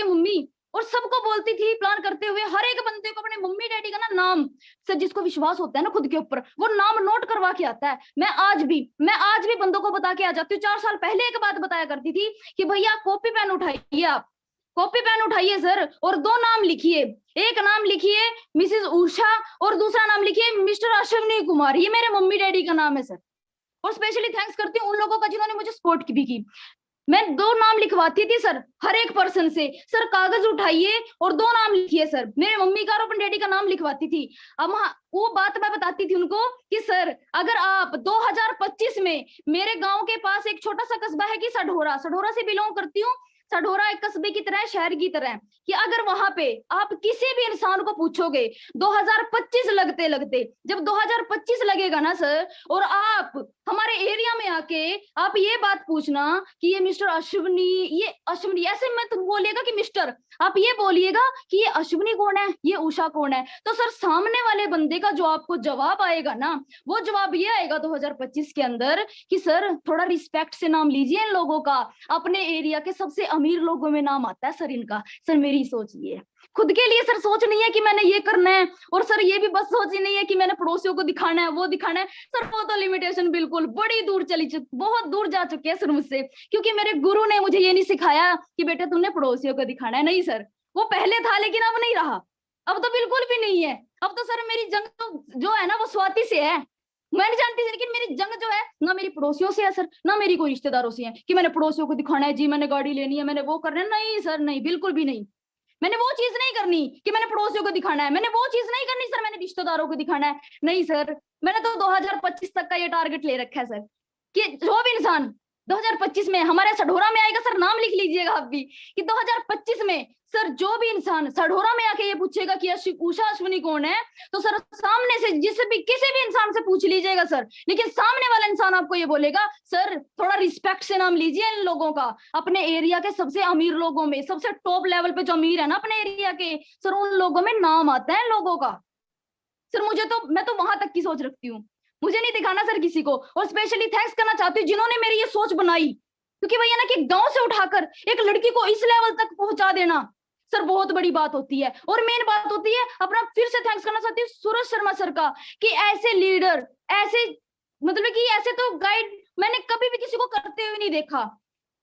हूँ मम्मी, और सबको बोलती थी प्लान करते हुए, हर एक बंदे को अपने मम्मी डैडी का ना नाम, सर जिसको विश्वास होता है ना खुद के ऊपर, वो नाम नोट करवा के आता है। मैं आज भी बंदों को बता के आ जाती हूँ। 4 साल पहले एक बात बताया करती थी कि भैया कॉपी पेन उठाइए, आप कॉपी पेन उठाइए सर, और 2 नाम लिखिए, एक नाम लिखिए मिसेस उषा और दूसरा नाम लिखिए मिस्टर अश्विनी कुमार, ये मेरे मम्मी डैडी का नाम है सर। और स्पेशली थैंक्स करती हूँ उन लोगों का जिन्होंने मुझे सपोर्ट भी की। मैं 2 नाम लिखवाती थी सर हर एक पर्सन से, सर कागज उठाइए और 2 नाम लिखिए सर, मेरे मम्मी का और अपने डैडी का नाम लिखवाती थी। अब वो बात मैं बताती थी उनको कि सर अगर आप 2025 में, मेरे गांव के पास एक छोटा सा कस्बा है कि सढोरा से बिलोंग करती हूँ, सढोरा एक कस्बे की तरह, शहर की तरह, कि अगर वहां पे आप किसी भी इंसान को पूछोगे 2025 लगते, जब 2025 लगेगा ना सर, और आप हमारे एरिया में आके आप ये बात पूछना कि ये मिस्टर अश्विनी, ऐसे मत बोलिएगा कि मिस्टर, आप ये बोलिएगा कि ये अश्विनी कौन है, ये उषा कौन है, तो सर सामने वाले बंदे का जो आपको जवाब आएगा ना, वो जवाब ये आएगा 2025 के अंदर कि सर थोड़ा रिस्पेक्ट से नाम लीजिए इन लोगों का, अपने एरिया के सबसे अमीर लोगों में नाम आता है सर इनका। सर मेरी सोच ये है, खुद के लिए सर सोच नहीं है कि मैंने ये करना है, और सर ये भी बस सोच ही नहीं है कि मैंने पड़ोसियों को दिखाना है, वो दिखाना है सर, वो तो लिमिटेशन बिल्कुल बड़ी दूर बहुत दूर जा चुके हैं सर मुझसे, क्योंकि मेरे गुरु ने मुझे ये नहीं सिखाया कि बेटा तुमने पड़ोसियों को दिखाना है, नहीं सर, वो पहले था लेकिन अब नहीं रहा, अब तो बिल्कुल भी नहीं है। अब तो सर मेरी जंग तो जो है ना वो स्वाति से है, मैं नहीं जानती, लेकिन मेरी जंग जो है ना मेरी पड़ोसियों से है सर, ना मेरी कोई रिश्तेदारों से है कि मैंने पड़ोसियों को दिखाना है जी, मैंने गाड़ी लेनी है, मैंने वो करना है, नहीं सर नहीं, बिल्कुल भी नहीं। मैंने वो चीज नहीं करनी कि मैंने पड़ोसियों को दिखाना है, मैंने वो चीज नहीं करनी सर, मैंने रिश्तेदारों को दिखाना है, नहीं सर। मैंने तो 2025 तक का ये टारगेट ले रखा है सर, कि जो भी इंसान 2025 में हमारे सढोरा में आएगा, सर नाम लिख लीजिएगा आप भी, कि 2025 में सर जो भी इंसान सढोरा में आके ये पूछेगा कि उषा अश्विनी कौन है, तो सर सामने से किसी भी इंसान से पूछ लीजिएगा सर, लेकिन सामने वाला इंसान आपको ये बोलेगा सर थोड़ा रिस्पेक्ट से नाम लीजिए इन लोगों का, अपने एरिया के सबसे अमीर लोगों में, सबसे टॉप लेवल पे जो अमीर है ना अपने एरिया के सर, उन लोगों में नाम आता है लोगों का। सर मैं तो वहां तक की सोच रखती हूँ, मुझे नहीं दिखाना सर किसी को। और स्पेशली थैंक्स करना चाहती हूँ जिन्होंने मेरी ये सोच बनाई, क्योंकि भैया ना कि गांव से उठाकर एक लड़की को इस लेवल तक पहुंचा देना सर बहुत बड़ी बात होती है। और मेन बात होती है, अपना फिर से थैंक्स करना चाहती हूँ सूरज शर्मा सर का, कि ऐसे लीडर, ऐसे मतलब कि ऐसे तो गाइड मैंने कभी भी किसी को करते हुए नहीं देखा।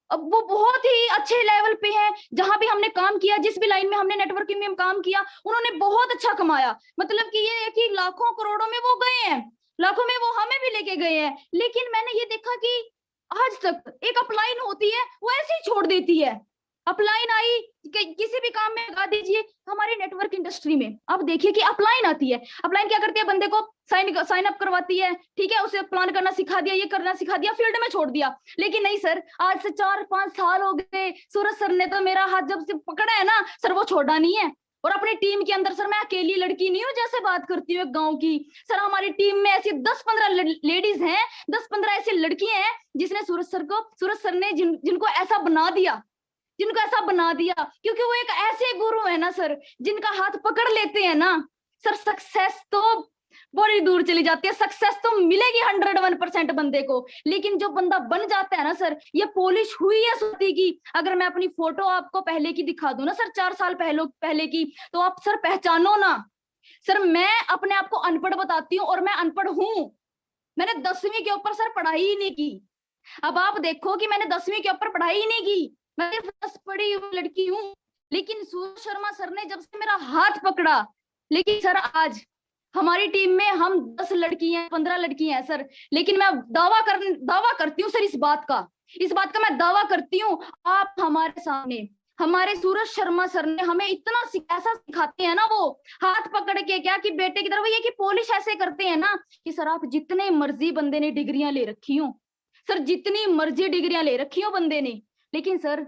अब वो बहुत ही अच्छे लेवल पे है, जहां भी हमने काम किया, जिस भी लाइन में हमने नेटवर्किंग में काम किया, उन्होंने बहुत अच्छा कमाया। मतलब कि ये है कि लाखों करोड़ों में वो गए हैं, लाखों में वो हमें भी लेके गए हैं। लेकिन मैंने ये देखा कि आज तक एक अपलाइन होती है वो ऐसे ही छोड़ देती है। अपलाइन आई किसी भी काम में लगा दीजिए, हमारी नेटवर्क इंडस्ट्री में आप देखिए कि अपलाइन आती है, अपलाइन क्या करती है, बंदे को साइन अप करवाती है, ठीक है, उसे प्लान करना सिखा दिया, ये करना सिखा दिया, फील्ड में छोड़ दिया। लेकिन नहीं सर, आज से 4-5 साल हो गए, सूरज सर ने तो मेरा हाथ जब से पकड़ा है ना सर, वो छोड़ा नहीं है। और अपनी टीम के अंदर सर मैं अकेली लड़की नहीं हूँ जैसे बात करती हूँ गांव की, सर हमारी टीम में ऐसी 10-15 लेडीज हैं, 10-15 ऐसी लड़कियां हैं जिसने सूरज सर ने जिनको ऐसा बना दिया, क्योंकि वो एक ऐसे गुरु है ना सर, जिनका हाथ पकड़ लेते हैं ना सर, सक्सेस तो बड़ी दूर चली जाती है। सक्सेस तो मिलेगी 101% बंदे को, लेकिन जो बंदा बन जाता है ना सर, ये पॉलिश हुई है सूती की। अगर मैं अपनी फोटो आपको पहले की दिखा दूं ना सर, 4 साल पहले की, तो आप सर पहचानो ना सर। मैं अपने आप को अनपढ़ बताती हूँ, और मैं अनपढ़ हूं, मैंने 10वीं के ऊपर सर पढ़ाई ही नहीं की। अब आप देखो कि मैंने 10वीं के ऊपर पढ़ाई ही नहीं की, मैं बस पढ़ी हुई लड़की हूँ। लेकिन सूरज शर्मा सर ने जब से मेरा हाथ पकड़ा, लेकिन सर आज हमारी टीम में हम 10 लड़की हैं, 15 लड़की हैं सर, लेकिन मैं दावा करती हूँ सर, इस बात का मैं दावा करती हूँ। आप हमारे सामने, हमारे सूरज शर्मा सर ने हमें इतना ऐसा सिखाते हैं ना, वो हाथ पकड़ के क्या कि बेटे की तरफ, ये कि पॉलिश ऐसे करते हैं ना कि सर आप जितने मर्जी बंदे ने डिग्रियां ले रखी हो सर, जितनी मर्जी डिग्रियां ले रखी हो बंदे ने, लेकिन सर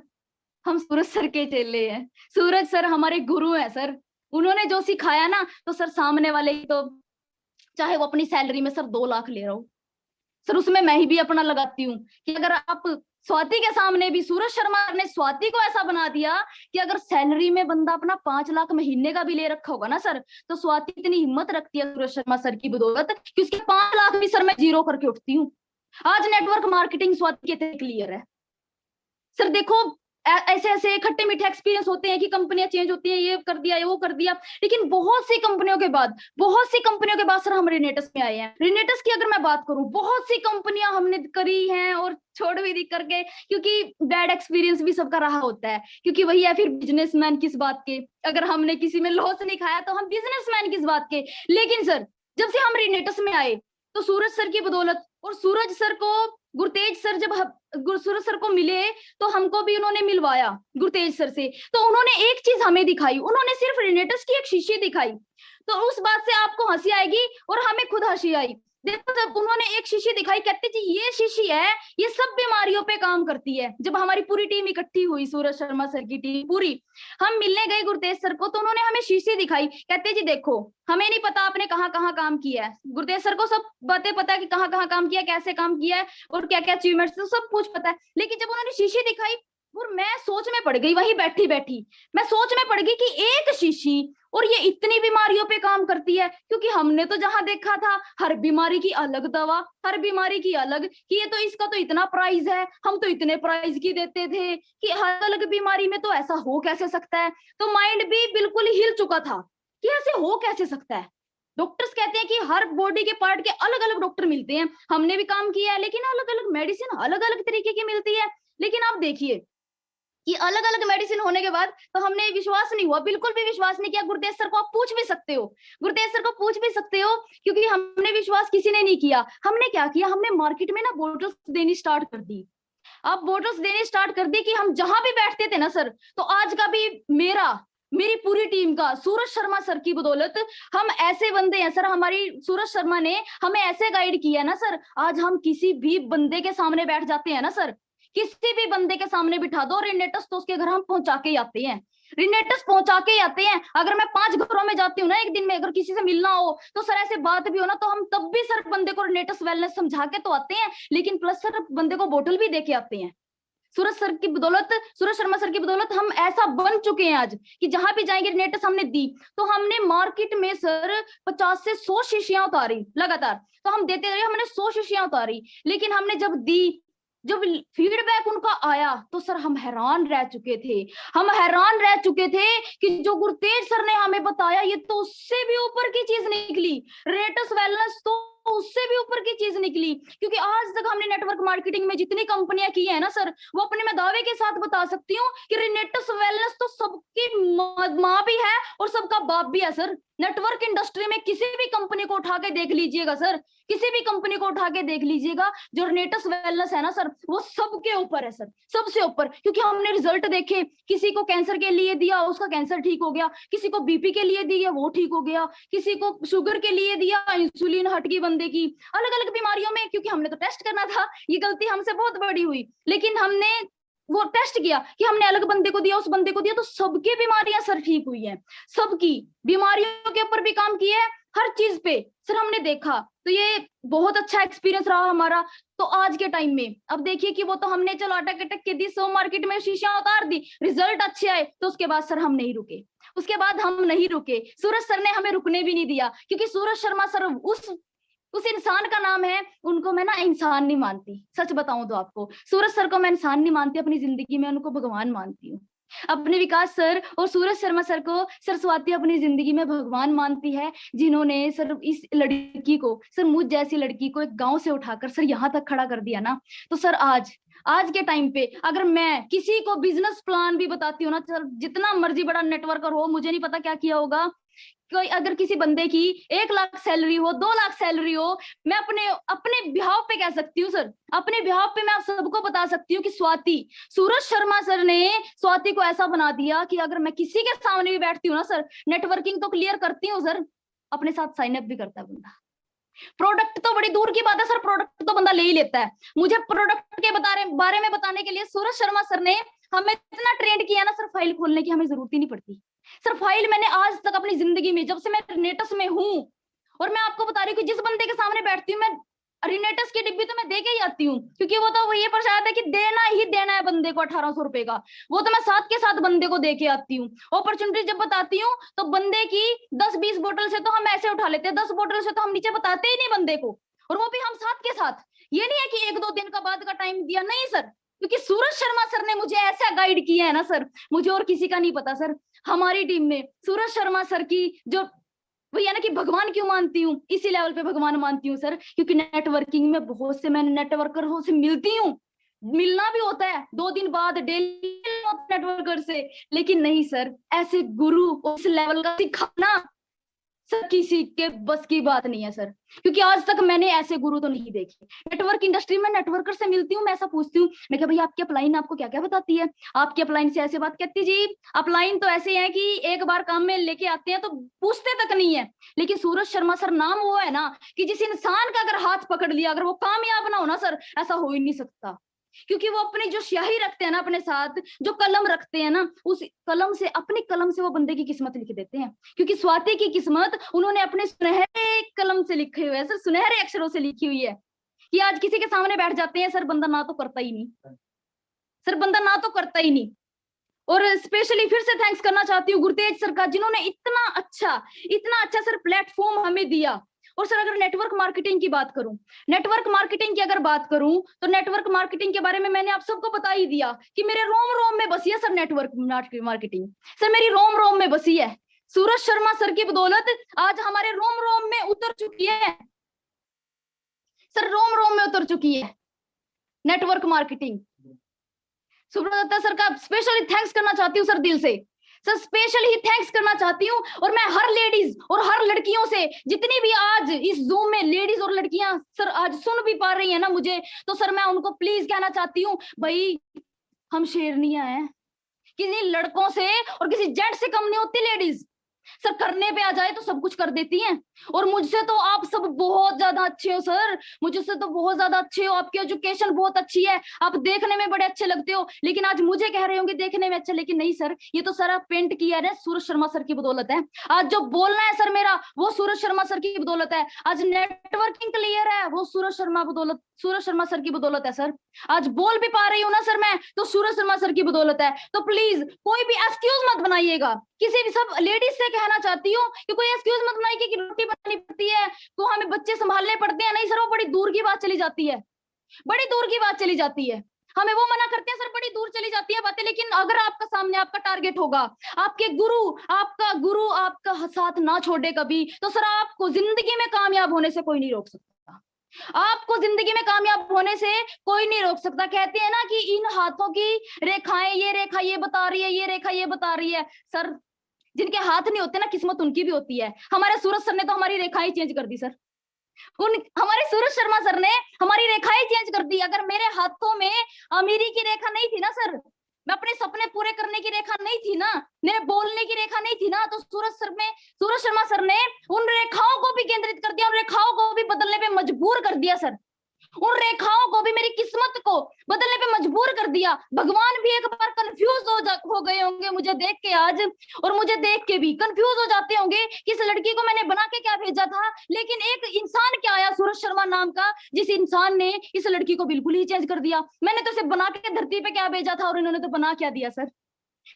हम सूरज सर के चेले हैं। सूरज सर हमारे गुरु हैं सर। उन्होंने जो सिखाया ना, तो सर सामने वाले की तो चाहे वो अपनी सैलरी में सर 2 लाख ले रहा हो सर, उसमें मैं ही भी अपना लगाती हूँ कि अगर आप स्वाति के सामने भी, सूरज शर्मा ने स्वाति को ऐसा बना दिया कि अगर सैलरी में बंदा अपना 5 लाख महीने का भी ले रखा होगा ना सर, तो स्वाति इतनी हिम्मत रखती है सूरज शर्मा सर की बदौलत कि उसके 5 लाख भी सर मैं जीरो करके उठती हूँ। आज नेटवर्क मार्केटिंग स्वाति के क्लियर है सर। देखो ऐसे ऐसे खट्टे मीठे एक्सपीरियंस होते हैं कि कंपनियां चेंज होती हैं, ये कर दिया, वो कर दिया, लेकिन बहुत सी कंपनियों के बाद सर हम रेनेटस में आए हैं। रेनेटस की अगर मैं बात करूं, बहुत सी कंपनियां हमने करी हैं और छोड़ भी दी करके, क्योंकि बैड एक्सपीरियंस भी सबका रहा होता है, क्योंकि वही है फिर बिजनेसमैन किस बात के, अगर हमने किसी में लॉस नहीं खाया तो हम बिजनेसमैन किस बात के। लेकिन सर जब से हम रेनेटस में आए तो सूरज सर की बदौलत, और सूरज सर को गुरतेज सर जब सूरज सर को मिले तो हमको भी उन्होंने मिलवाया गुरतेज सर से, तो उन्होंने एक चीज हमें दिखाई, उन्होंने सिर्फ रेनेटस की एक शीशी दिखाई, तो उस बात से आपको हंसी आएगी और हमें खुद हंसी आई। देखो जब उन्होंने एक शीशी दिखाई, कहते जी ये शीशी है, ये सब बीमारियों पे काम करती है। जब हमारी पूरी टीम इकट्ठी हुई, सूरज शर्मा सर की टीम पूरी, हम मिलने गए गुरतेज सर को, तो उन्होंने हमें शीशी दिखाई, कहते जी देखो हमें नहीं पता आपने कहाँ कहाँ काम किया है, गुरतेज सर को सब बातें पता है कि कहाँ कहाँ काम किया, कैसे काम किया है और क्या क्या अचीवमेंट्स, तो सब कुछ पता है। लेकिन जब उन्होंने शीशी दिखाई और मैं सोच में पड़ गई, वहीं बैठी बैठी मैं सोच में पड़ गई कि एक शीशी और ये इतनी बीमारियों पे काम करती है, क्योंकि हमने तो जहां देखा था हर बीमारी की अलग दवा, हर बीमारी की अलग, कि ये तो इसका तो इतना प्राइस है, हम तो इतने प्राइस की देते थे, कि हर अलग बीमारी में तो ऐसा हो कैसे सकता है। तो माइंड भी बिल्कुल हिल चुका था कि ऐसे हो कैसे सकता है। डॉक्टर्स कहते हैं कि हर बॉडी के पार्ट के अलग अलग डॉक्टर मिलते हैं, हमने भी काम किया है, लेकिन अलग अलग मेडिसिन अलग अलग तरीके की मिलती है। लेकिन आप देखिए कि अलग अलग मेडिसिन होने के बाद तो हमने विश्वास नहीं हुआ, बिल्कुल भी विश्वास नहीं किया। गुरतेज सर को आप पूछ भी सकते हो, गुरतेज सर को पूछ भी सकते हो, क्योंकि हमने विश्वास किसी ने नहीं किया। हमने क्या किया, हमने मार्केट में ना बोटल्स देनी स्टार्ट कर दी। अब बोटल्स देनी स्टार्ट कर दी कि हम जहां भी बैठते थे ना सर, तो आज का भी मेरी पूरी टीम का सूरज शर्मा सर की बदौलत हम ऐसे बंदे हैं सर, हमारी सूरज शर्मा ने हमें ऐसे गाइड किया ना सर, आज हम किसी भी बंदे के सामने बैठ जाते हैं ना सर, किसी भी बंदे के सामने बिठा दो, रेनेटस तो उसके घर हम पहुंचा के आते हैं, रेनेटस पहुंचा के आते हैं। अगर मैं 5 घरों में जाती हूँ ना एक दिन में, अगर किसी से मिलना हो तो सर ऐसे बात भी हो ना, तो हम तब भी सर बंदे को रेनेटस वेलनेस समझा के तो आते हैं, लेकिन प्लस सर बंदे को बोतल भी दे के आते हैं। सूरज सर की बदौलत, सूरज शर्मा सर की बदौलत हम ऐसा बन चुके हैं आज कि जहां भी जाएंगे रेनेटस हमने दी, तो हमने मार्केट में सर 50 से 100 शीशियां उतारी लगातार, तो हम देते रहे, हमने 100 शीशियां उतारी, लेकिन हमने जब दी, जब फीडबैक उनका आया तो सर हम हैरान रह चुके थे, हम हैरान रह चुके थे कि जो गुरतेज सर ने हमें बताया ये तो उससे भी ऊपर की चीज निकली, रेनेटस वेलनेस तो उससे भी ऊपर की चीज निकली। क्योंकि आज तक हमने नेटवर्क मार्केटिंग में जितनी कंपनियां की है ना सर, वो अपने मैं दावे के साथ बता सकती हूँ कि रेनेटस वेलनेस तो सबकी माँ भी है और सबका बाप भी है सर। नेटवर्क इंडस्ट्री में किसी भी कंपनी को उठा के देख लीजिएगा सर, किसी भी कंपनी को उठा के देख लीजिएगा, जो रेनेटस वेलनेस है ना सर, वो सबके ऊपर है सर, सबसे ऊपर। क्योंकि हमने रिजल्ट देखे, किसी को कैंसर के लिए दिया उसका कैंसर ठीक हो गया, किसी को बीपी के लिए दिया वो ठीक हो गया, किसी को शुगर के लिए दिया इंसुलिन हट गई बंदे की, अलग अलग बीमारियों में। क्योंकि हमने तो टेस्ट करना था, ये गलती हमसे बहुत बड़ी हुई, लेकिन हमने वो टेस्ट किया कि हमने अलग बंदे को दिया, उस बंदे को दिया, तो सबकी बीमारियां सर ठीक हुई हैं, सबकी बीमारियों के ऊपर भी काम किया है, हर चीज पे सर हमने देखा। तो ये बहुत अच्छा एक्सपीरियंस रहा हमारा। तो आज के टाइम में अब देखिए कि वो तो हमने चलो अटक अटक के दी, 100 मार्केट में शीशियां उतार दी, रिजल्ट अच्छे आए, तो उसके बाद सर हम नहीं रुके, उसके बाद हम नहीं रुके। सूरज सर ने हमें रुकने भी नहीं दिया, क्योंकि सूरज शर्मा सर उस इंसान का नाम है, उनको मैं ना इंसान नहीं मानती, सच बताऊं तो आपको सूरज सर को मैं इंसान नहीं मानती, अपनी जिंदगी में उनको भगवान मानती हूँ। अपने विकास सर और सूरज शर्मा सर को सर स्वाति अपनी जिंदगी में भगवान मानती है, जिन्होंने सर इस लड़की को, सर मुझ जैसी लड़की को एक गांव से उठाकर सर यहाँ तक खड़ा कर दिया ना। तो सर आज आज के टाइम पे अगर मैं किसी को बिजनेस प्लान भी बताती हूँ ना, जितना मर्जी बड़ा नेटवर्कर हो, मुझे नहीं पता क्या किया होगा, कोई अगर किसी बंदे की 1 लाख सैलरी हो, 2 लाख सैलरी हो, मैं अपने अपने बिहाव पे कह सकती हूँ सर, अपने बिहाव पे मैं आप सबको बता सकती हूँ कि सूरज शर्मा सर ने स्वाति को ऐसा बना दिया कि अगर मैं किसी के सामने भी बैठती हूँ ना सर, नेटवर्किंग तो क्लियर करती हूँ सर, अपने साथ साइन अप भी करता है बंदा। प्रोडक्ट तो बड़ी दूर की बात है सर, प्रोडक्ट तो बंदा ले ही लेता है। मुझे प्रोडक्ट के बारे में बताने के लिए सूरज शर्मा सर ने हमें इतना ट्रेंड किया ना सर, फाइल खोलने की हमें जरूरत ही नहीं पड़ती सर। फाइल मैंने आज तक अपनी जिंदगी में, जब से मैं रिनेटस में हूं, और मैं आपको बता रही हूँ कि जिस बंदे के सामने बैठती हूँ मैं, रिनेटस की डिब्बी तो मैं दे के ही आती हूँ, क्योंकि वो तो ये प्रसाद है कि देना ही देना है बंदे को 1800 रुपए का, वो तो मैं साथ के साथ बंदे को दे के आती हूँ। अपॉर्चुनिटी जब बताती हूँ तो बंदे की 10-20 बोतल से तो हम ऐसे उठा लेते हैं, 10 बोतल से तो हम नीचे बताते ही नहीं बंदे को, और वो भी हम साथ के साथ। ये नहीं है कि 1-2 दिन का बाद का टाइम दिया, नहीं सर, क्योंकि सूरज शर्मा सर ने मुझे ऐसा गाइड किया है ना सर, मुझे और किसी का नहीं पता सर। हमारी टीम में सूरज शर्मा सर की जो वही है ना कि भगवान क्यों मानती हूँ, इसी लेवल पे भगवान मानती हूँ सर, क्योंकि नेटवर्किंग में बहुत से मैं नेटवर्कर से मिलती हूँ, मिलना भी होता है 2 दिन बाद डेली नेटवर्कर से, लेकिन नहीं सर, ऐसे गुरु उस लेवल का सिखाना सर किसी के बस की बात नहीं है सर, क्योंकि आज तक मैंने ऐसे गुरु तो नहीं देखे। नेटवर्क इंडस्ट्री में नेटवर्कर से मिलती हूँ, मैं ऐसा पूछती हूँ, मैं क्या भैया आपकी अपलाइन आपको क्या क्या बताती है, आपकी अपलाइन से ऐसे बात कहती जी, अपलाइन तो ऐसे है कि एक बार काम में लेके आते हैं तो पूछते तक नहीं है। लेकिन सूरज शर्मा सर नाम वो है ना कि जिस इंसान का अगर हाथ पकड़ लिया, अगर वो कामयाब ना हो ना सर, ऐसा हो ही नहीं सकता, क्योंकि वो अपनी जो स्याही रखते हैं ना अपने साथ, जो कलम रखते हैं ना, उस कलम से, अपनी कलम से वो बंदे की किस्मत लिख देते हैं। क्योंकि स्वाति की किस्मत उन्होंने अपने सुनहरे कलम से लिखे हुए है सर, सुनहरे अक्षरों से लिखी हुई है, कि आज किसी के सामने बैठ जाते हैं सर, बंदा ना तो करता ही नहीं सर, बंदा ना तो करता ही नहीं। और स्पेशली फिर से थैंक्स करना चाहती हूँ गुरतेज सर का, जिन्होंने इतना अच्छा सर प्लेटफॉर्म हमें दिया। और सर अगर नेटवर्क मार्केटिंग की बात करूं, नेटवर्क मार्केटिंग की अगर बात करूं, तो नेटवर्क मार्केटिंग के बारे में मैंने आप सबको बता ही दिया कि मेरे रोम रोम में बसी है सर नेटवर्क मार्केटिंग, सर मेरी रोम रोम में बसी है। सूरज शर्मा सर की बदौलत आज हमारे रोम रोम में उतर चुकी है सर, रोम रोम में उतर चुकी है network marketing. Subrata Datta sir का स्पेशली थैंक्स करना चाहती हूँ सर, दिल से सर स्पेशल ही थैंक्स करना चाहती हूँ। और मैं हर लेडीज और हर लड़कियों से, जितनी भी आज इस जूम में लेडीज और लड़कियां सर आज सुन भी पा रही है ना मुझे, तो सर मैं उनको प्लीज कहना चाहती हूँ, भाई हम शेरनियां हैं, किसी लड़कों से और किसी जेंट से कम नहीं होती लेडीज सर, करने पे आ जाए तो सब कुछ कर देती हैं। और मुझसे तो आप सब बहुत ज्यादा अच्छे हो सर, मुझसे तो बहुत ज्यादा अच्छे हो, आपकी एजुकेशन बहुत अच्छी है, आप देखने में बड़े अच्छे लगते हो, लेकिन आज मुझे कह रहे होंगे देखने में अच्छा, लेकिन नहीं सर, ये तो सर आप पेंट किया है सूरज शर्मा सर की बदौलत है। आज जो बोलना है सर मेरा, वो सूरज शर्मा सर की बदौलत है। आज नेटवर्किंग क्लियर है, वो सूरज शर्मा सर की बदौलत है सर। आज बोल भी पा रही हूँ ना सर मैं, तो सूरज शर्मा सर की बदौलत है। तो प्लीज कोई भी एक्सक्यूज मत बनाइएगा, किसी भी, सब लेडीज से कहना चाहती हूँ कि कोई एक्सक्यूज मत बनाइए कि रोटी बनानी पड़ती है तो हमें बच्चे संभालने पड़ते हैं, नहीं सर वो बड़ी दूर की बात चली जाती है, बड़ी दूर की बात चली जाती है। हमें वो मना करते हैं सर, बड़ी दूर चली जाती है बातें। लेकिन अगर आपका सामने आपका टारगेट होगा, आपके गुरु आपका साथ ना छोड़े कभी, तो सर आपको जिंदगी में कामयाब होने से कोई नहीं रोक सकता, आपको जिंदगी में कामयाब होने से कोई नहीं रोक सकता। कहते हैं ना कि इन हाथों की रेखाएं, ये रेखा ये बता रही है, ये रेखा ये बता रही है सर, जिनके हाथ नहीं होते ना, किस्मत उनकी भी होती है। हमारे सूरज सर ने तो हमारी रेखाएं चेंज कर दी सर, हमारे सूरज शर्मा सर ने हमारी रेखाएं चेंज कर दी। अगर मेरे हाथों में अमीरी की रेखा नहीं थी ना सर, मैं अपने सपने पूरे करने की रेखा नहीं थी ना, मेरे बोलने की रेखा नहीं थी ना, तो सूरज शर्मा सर ने उन रेखाओं को भी केंद्रित कर दिया, उन रेखाओं को भी बदलने पे मजबूर कर दिया सर, उन रेखाओं को भी मेरी किस्मत को बदलने पे मजबूर कर दिया। भगवान भी एक बार कंफ्यूज हो गए होंगे मुझे देख के आज, और मुझे देख के भी कंफ्यूज हो जाते होंगे कि इस लड़की को मैंने बना के क्या भेजा था, लेकिन एक इंसान क्या आया सूरज शर्मा नाम का, जिस इंसान ने इस लड़की को बिल्कुल ही चेंज कर दिया। मैंने तो इसे बना के धरती पे क्या भेजा था और इन्होंने तो बना क्या दिया सर।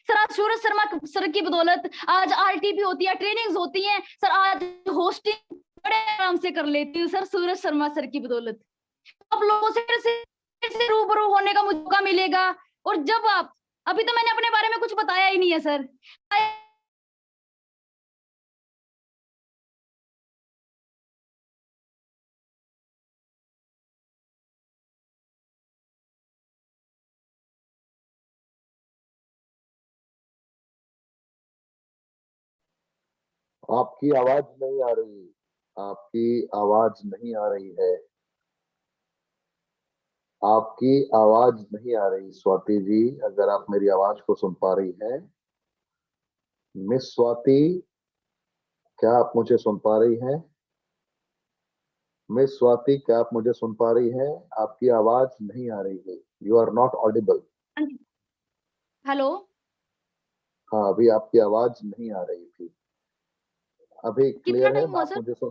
सर आज सूरज शर्मा सर की बदौलत आज आरटीपी होती है, ट्रेनिंग्स होती हैं सर, आज होस्टिंग बड़े आराम से कर लेती हूँ सर, सूरज शर्मा सर की बदौलत। आप लोगों से रूबरू होने का मौका मिलेगा। और जब आप, अभी तो मैंने अपने बारे में कुछ बताया ही नहीं है सर। आपकी आवाज नहीं आ रही, आपकी आवाज नहीं आ रही है, आपकी आवाज नहीं आ रही स्वाति जी। अगर आप मेरी आवाज को सुन पा रही हैं, मिस स्वाति, क्या आप मुझे सुन पा रही हैं? मिस स्वाति, क्या आप मुझे सुन पा रही हैं? आपकी आवाज नहीं आ रही है, यू आर नॉट ऑडिबल। हाँ जी। हेलो। हाँ, अभी आपकी आवाज नहीं आ रही थी, अभी कितना क्लियर है। टाइम हुआ सर?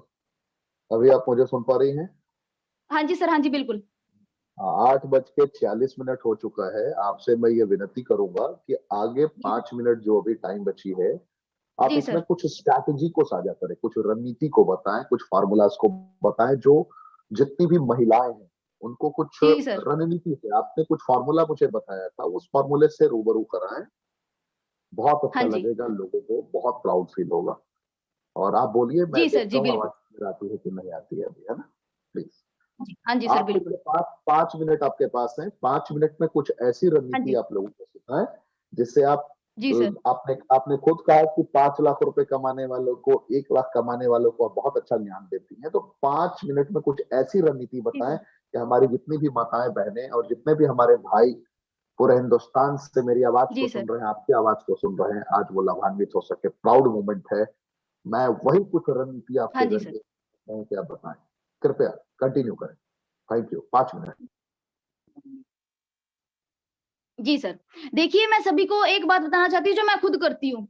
अभी आप मुझे सुन पा रही हैं? हाँ जी सर, हाँ जी बिल्कुल। 8:46 हो चुका है। आपसे मैं ये विनती करूंगा कि आगे जी सर। 5 मिनट जो अभी टाइम बची है, आप जी इसमें सर। कुछ स्ट्रैटेजी को साझा करें, कुछ रणनीति को बताएं, कुछ फार्मूलाज को बताएं, जो जितनी भी महिलाएं हैं उनको कुछ जी सर। रणनीति से, आपने कुछ फार्मूला मुझे बताया था, उस फार्मूले से रूबरू कराएं। बहुत हाँ अच्छा जी। लगेगा, लोगों को बहुत प्राउड फील होगा। और आप बोलिए, मैं जी सर, देखता जी हूँ आवाज बिल्कुल। क्लियर आती है कि नहीं आती है अभी, है ना? प्लीज। जी हाँ जी सर, आपके बिल्कुल। पास 5 मिनट आपके पास है, 5 मिनट में कुछ ऐसी हाँ रणनीति जी। आप लोगों को सिखाएं जिससे आप जी सर। आपने आपने खुद कहा कि 5 लाख रुपए कमाने वालों को, 1 लाख कमाने वालों को आप बहुत अच्छा ज्ञान देती हैं, तो 5 मिनट में कुछ ऐसी रणनीति जी बताएं सर। कि हमारी जितनी भी माताएं बहनें और जितने भी हमारे भाई पूरे हिंदुस्तान से मेरी आवाज को जी सुन सर। रहे हैं, आपकी आवाज को सुन रहे हैं, आज वो लाभान्वित हो सके। प्राउड मोमेंट है। मैं वही कुछ रणनीति हाँ आपके जी सर। जरिए कि आप बताएं। कृपया कंटिन्यू करें। Thank you. 5 मिनट। जी सर। देखिए, मैं सभी को एक बात बताना चाहती हूँ जो मैं खुद करती हूँ।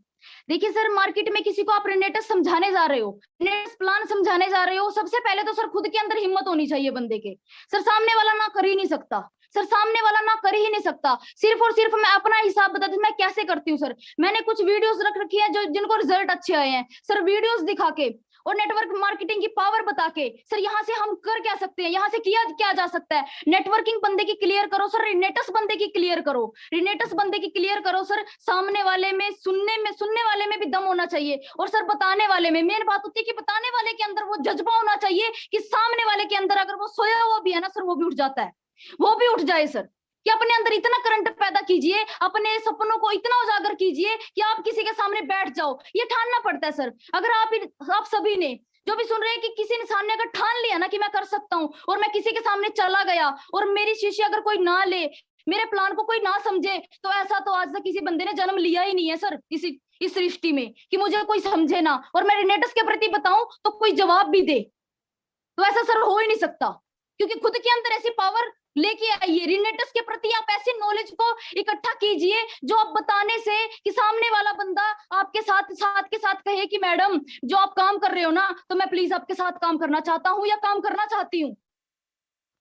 देखिए सर, मार्केट में किसी को आप रेनेटस समझाने जा रहे हो, रेनेटस प्लान समझाने जा रहे हो, सबसे पहले तो सर खुद के अंदर हिम्मत होनी चाहिए बंदे के। सर सामने वाला ना कर ही नहीं सकता, सर सामने वाला ना कर ही नहीं सकता। सिर्फ और सिर्फ मैं अपना हिसाब बताती हूँ मैं कैसे करती हूँ सर। मैंने कुछ वीडियोस रख रखी है जो जिनको रिजल्ट अच्छे आए हैं सर, वीडियोस दिखा के और नेटवर्क मार्केटिंग की पावर बता के सर, यहाँ से हम कर क्या सकते हैं, यहाँ से किया क्या जा सकता है। नेटवर्किंग बंदे की क्लियर करो सर, रिनेटस बंदे की क्लियर करो, रिनेटस बंदे की क्लियर करो सर। सामने वाले में सुनने वाले में भी दम होना चाहिए, और सर बताने वाले में मेन बात होती है कि बताने वाले के अंदर वो जज्बा होना चाहिए कि सामने वाले के अंदर अगर वो सोया हुआ भी है ना सर, वो भी उठ जाता है, वो भी उठ जाए सर। कि अपने अंदर इतना करंट पैदा कीजिए, अपने सपनों को इतना उजागर कीजिए कि आप किसी के सामने बैठ जाओ। ये ठानना पड़ता है सर। अगर आप सभी ने जो भी सुन रहे हैं कि किसी ने सामने अगर ठान लिया ना कि मैं कर सकता हूं, और मैं किसी के सामने चला गया और मेरी शीशी अगर कोई ना ले, मेरे प्लान को कोई ना समझे, तो ऐसा तो आज तक किसी बंदे ने जन्म लिया ही नहीं है सर इस सृष्टि में, कि मुझे कोई समझे ना और मैं रिनेटस के प्रति बताऊं तो कोई जवाब भी दे। तो ऐसा सर हो ही नहीं सकता, क्योंकि खुद के अंदर ऐसी पावर लेके आइए। रिनेटस के प्रति आप ऐसी नॉलेज को इकट्ठा कीजिए जो आप बताने से कि सामने वाला बंदा आपके साथ कहे कि मैडम जो आप काम कर रहे हो ना, तो मैं प्लीज आपके साथ काम करना चाहता हूँ या काम करना चाहती हूँ।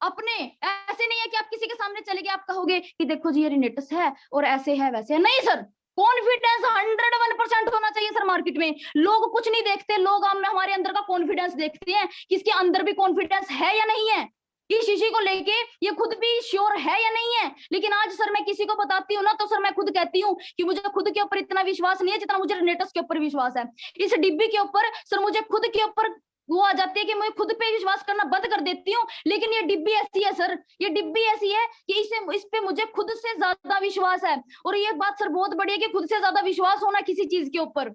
अपने ऐसे नहीं है कि आप किसी के सामने चले गए, आप कहोगे कि देखो जी ये रिनेटस है और ऐसे है वैसे है। नहीं सर, कॉन्फिडेंस 101% होना चाहिए सर। मार्केट में लोग कुछ नहीं देखते, लोग हमारे अंदर का कॉन्फिडेंस देखते हैं कि इसके अंदर भी कॉन्फिडेंस है या नहीं है, इस शीशी को लेके ये खुद भी श्योर है या नहीं है। लेकिन आज सर मैं किसी को बताती हूँ ना, तो सर मैं खुद कहती हूँ कि मुझे खुद के ऊपर इतना विश्वास नहीं है जितना मुझे रिनेटस के ऊपर विश्वास है। इस डिब्बी के ऊपर सर मुझे खुद के ऊपर वो आ जाती है कि मैं खुद पे विश्वास करना बंद कर देती हूँ। लेकिन ये डिब्बी ऐसी है सर, ये डिब्बी ऐसी है कि इस पे मुझे खुद से ज्यादा विश्वास है। और ये बात सर बहुत बड़ी है कि खुद से ज्यादा विश्वास होना किसी चीज के ऊपर।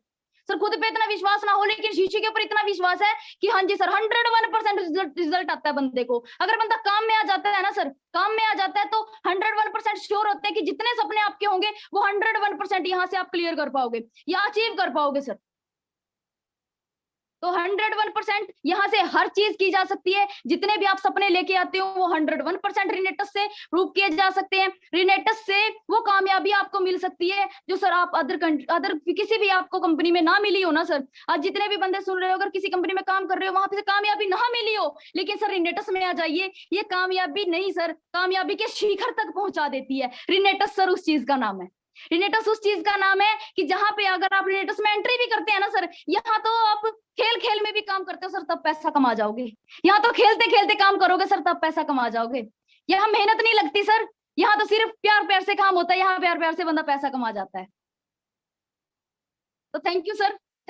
सर खुद पे इतना विश्वास ना हो लेकिन शीशे के ऊपर इतना विश्वास है कि हाँ जी सर 101% रिजल्ट आता है बंदे को। अगर बंदा काम में आ जाता है ना सर, काम में आ जाता है तो 101% श्योर होते हैं कि जितने सपने आपके होंगे वो 101% यहाँ से आप क्लियर कर पाओगे या अचीव कर पाओगे सर। तो 101% यहाँ से हर चीज की जा सकती है। जितने भी आप सपने लेके आते हो वो 101% रिनेटस से प्रूव किए जा सकते हैं। रिनेटस से वो कामयाबी आपको मिल सकती है जो सर आप अदर किसी भी आपको कंपनी में ना मिली हो ना सर। आज जितने भी बंदे सुन रहे हो, अगर किसी कंपनी में काम कर रहे हो वहां पे कामयाबी ना मिली हो, लेकिन सर रिनेटस में आ जाइए, ये कामयाबी नहीं सर, कामयाबी के शिखर तक पहुंचा देती है। रिनेटस सर उस चीज का नाम है। रिनेटस उस चीज का नाम है कि जहां पे अगर आप रिनेटस में एंट्री भी करते हैं ना सर, यहाँ तो आप खेल खेल में भी काम करते हो सर तब पैसा कमा जाओगे। यहाँ तो खेलते खेलते काम करोगे सर तब पैसा कमा जाओगे। यहाँ मेहनत नहीं लगती सर, यहाँ तो सिर्फ प्यार प्यार से काम होता है, यहाँ प्यार प्यार से बंदा पैसा कमा जाता है। तो थैंक यू सर।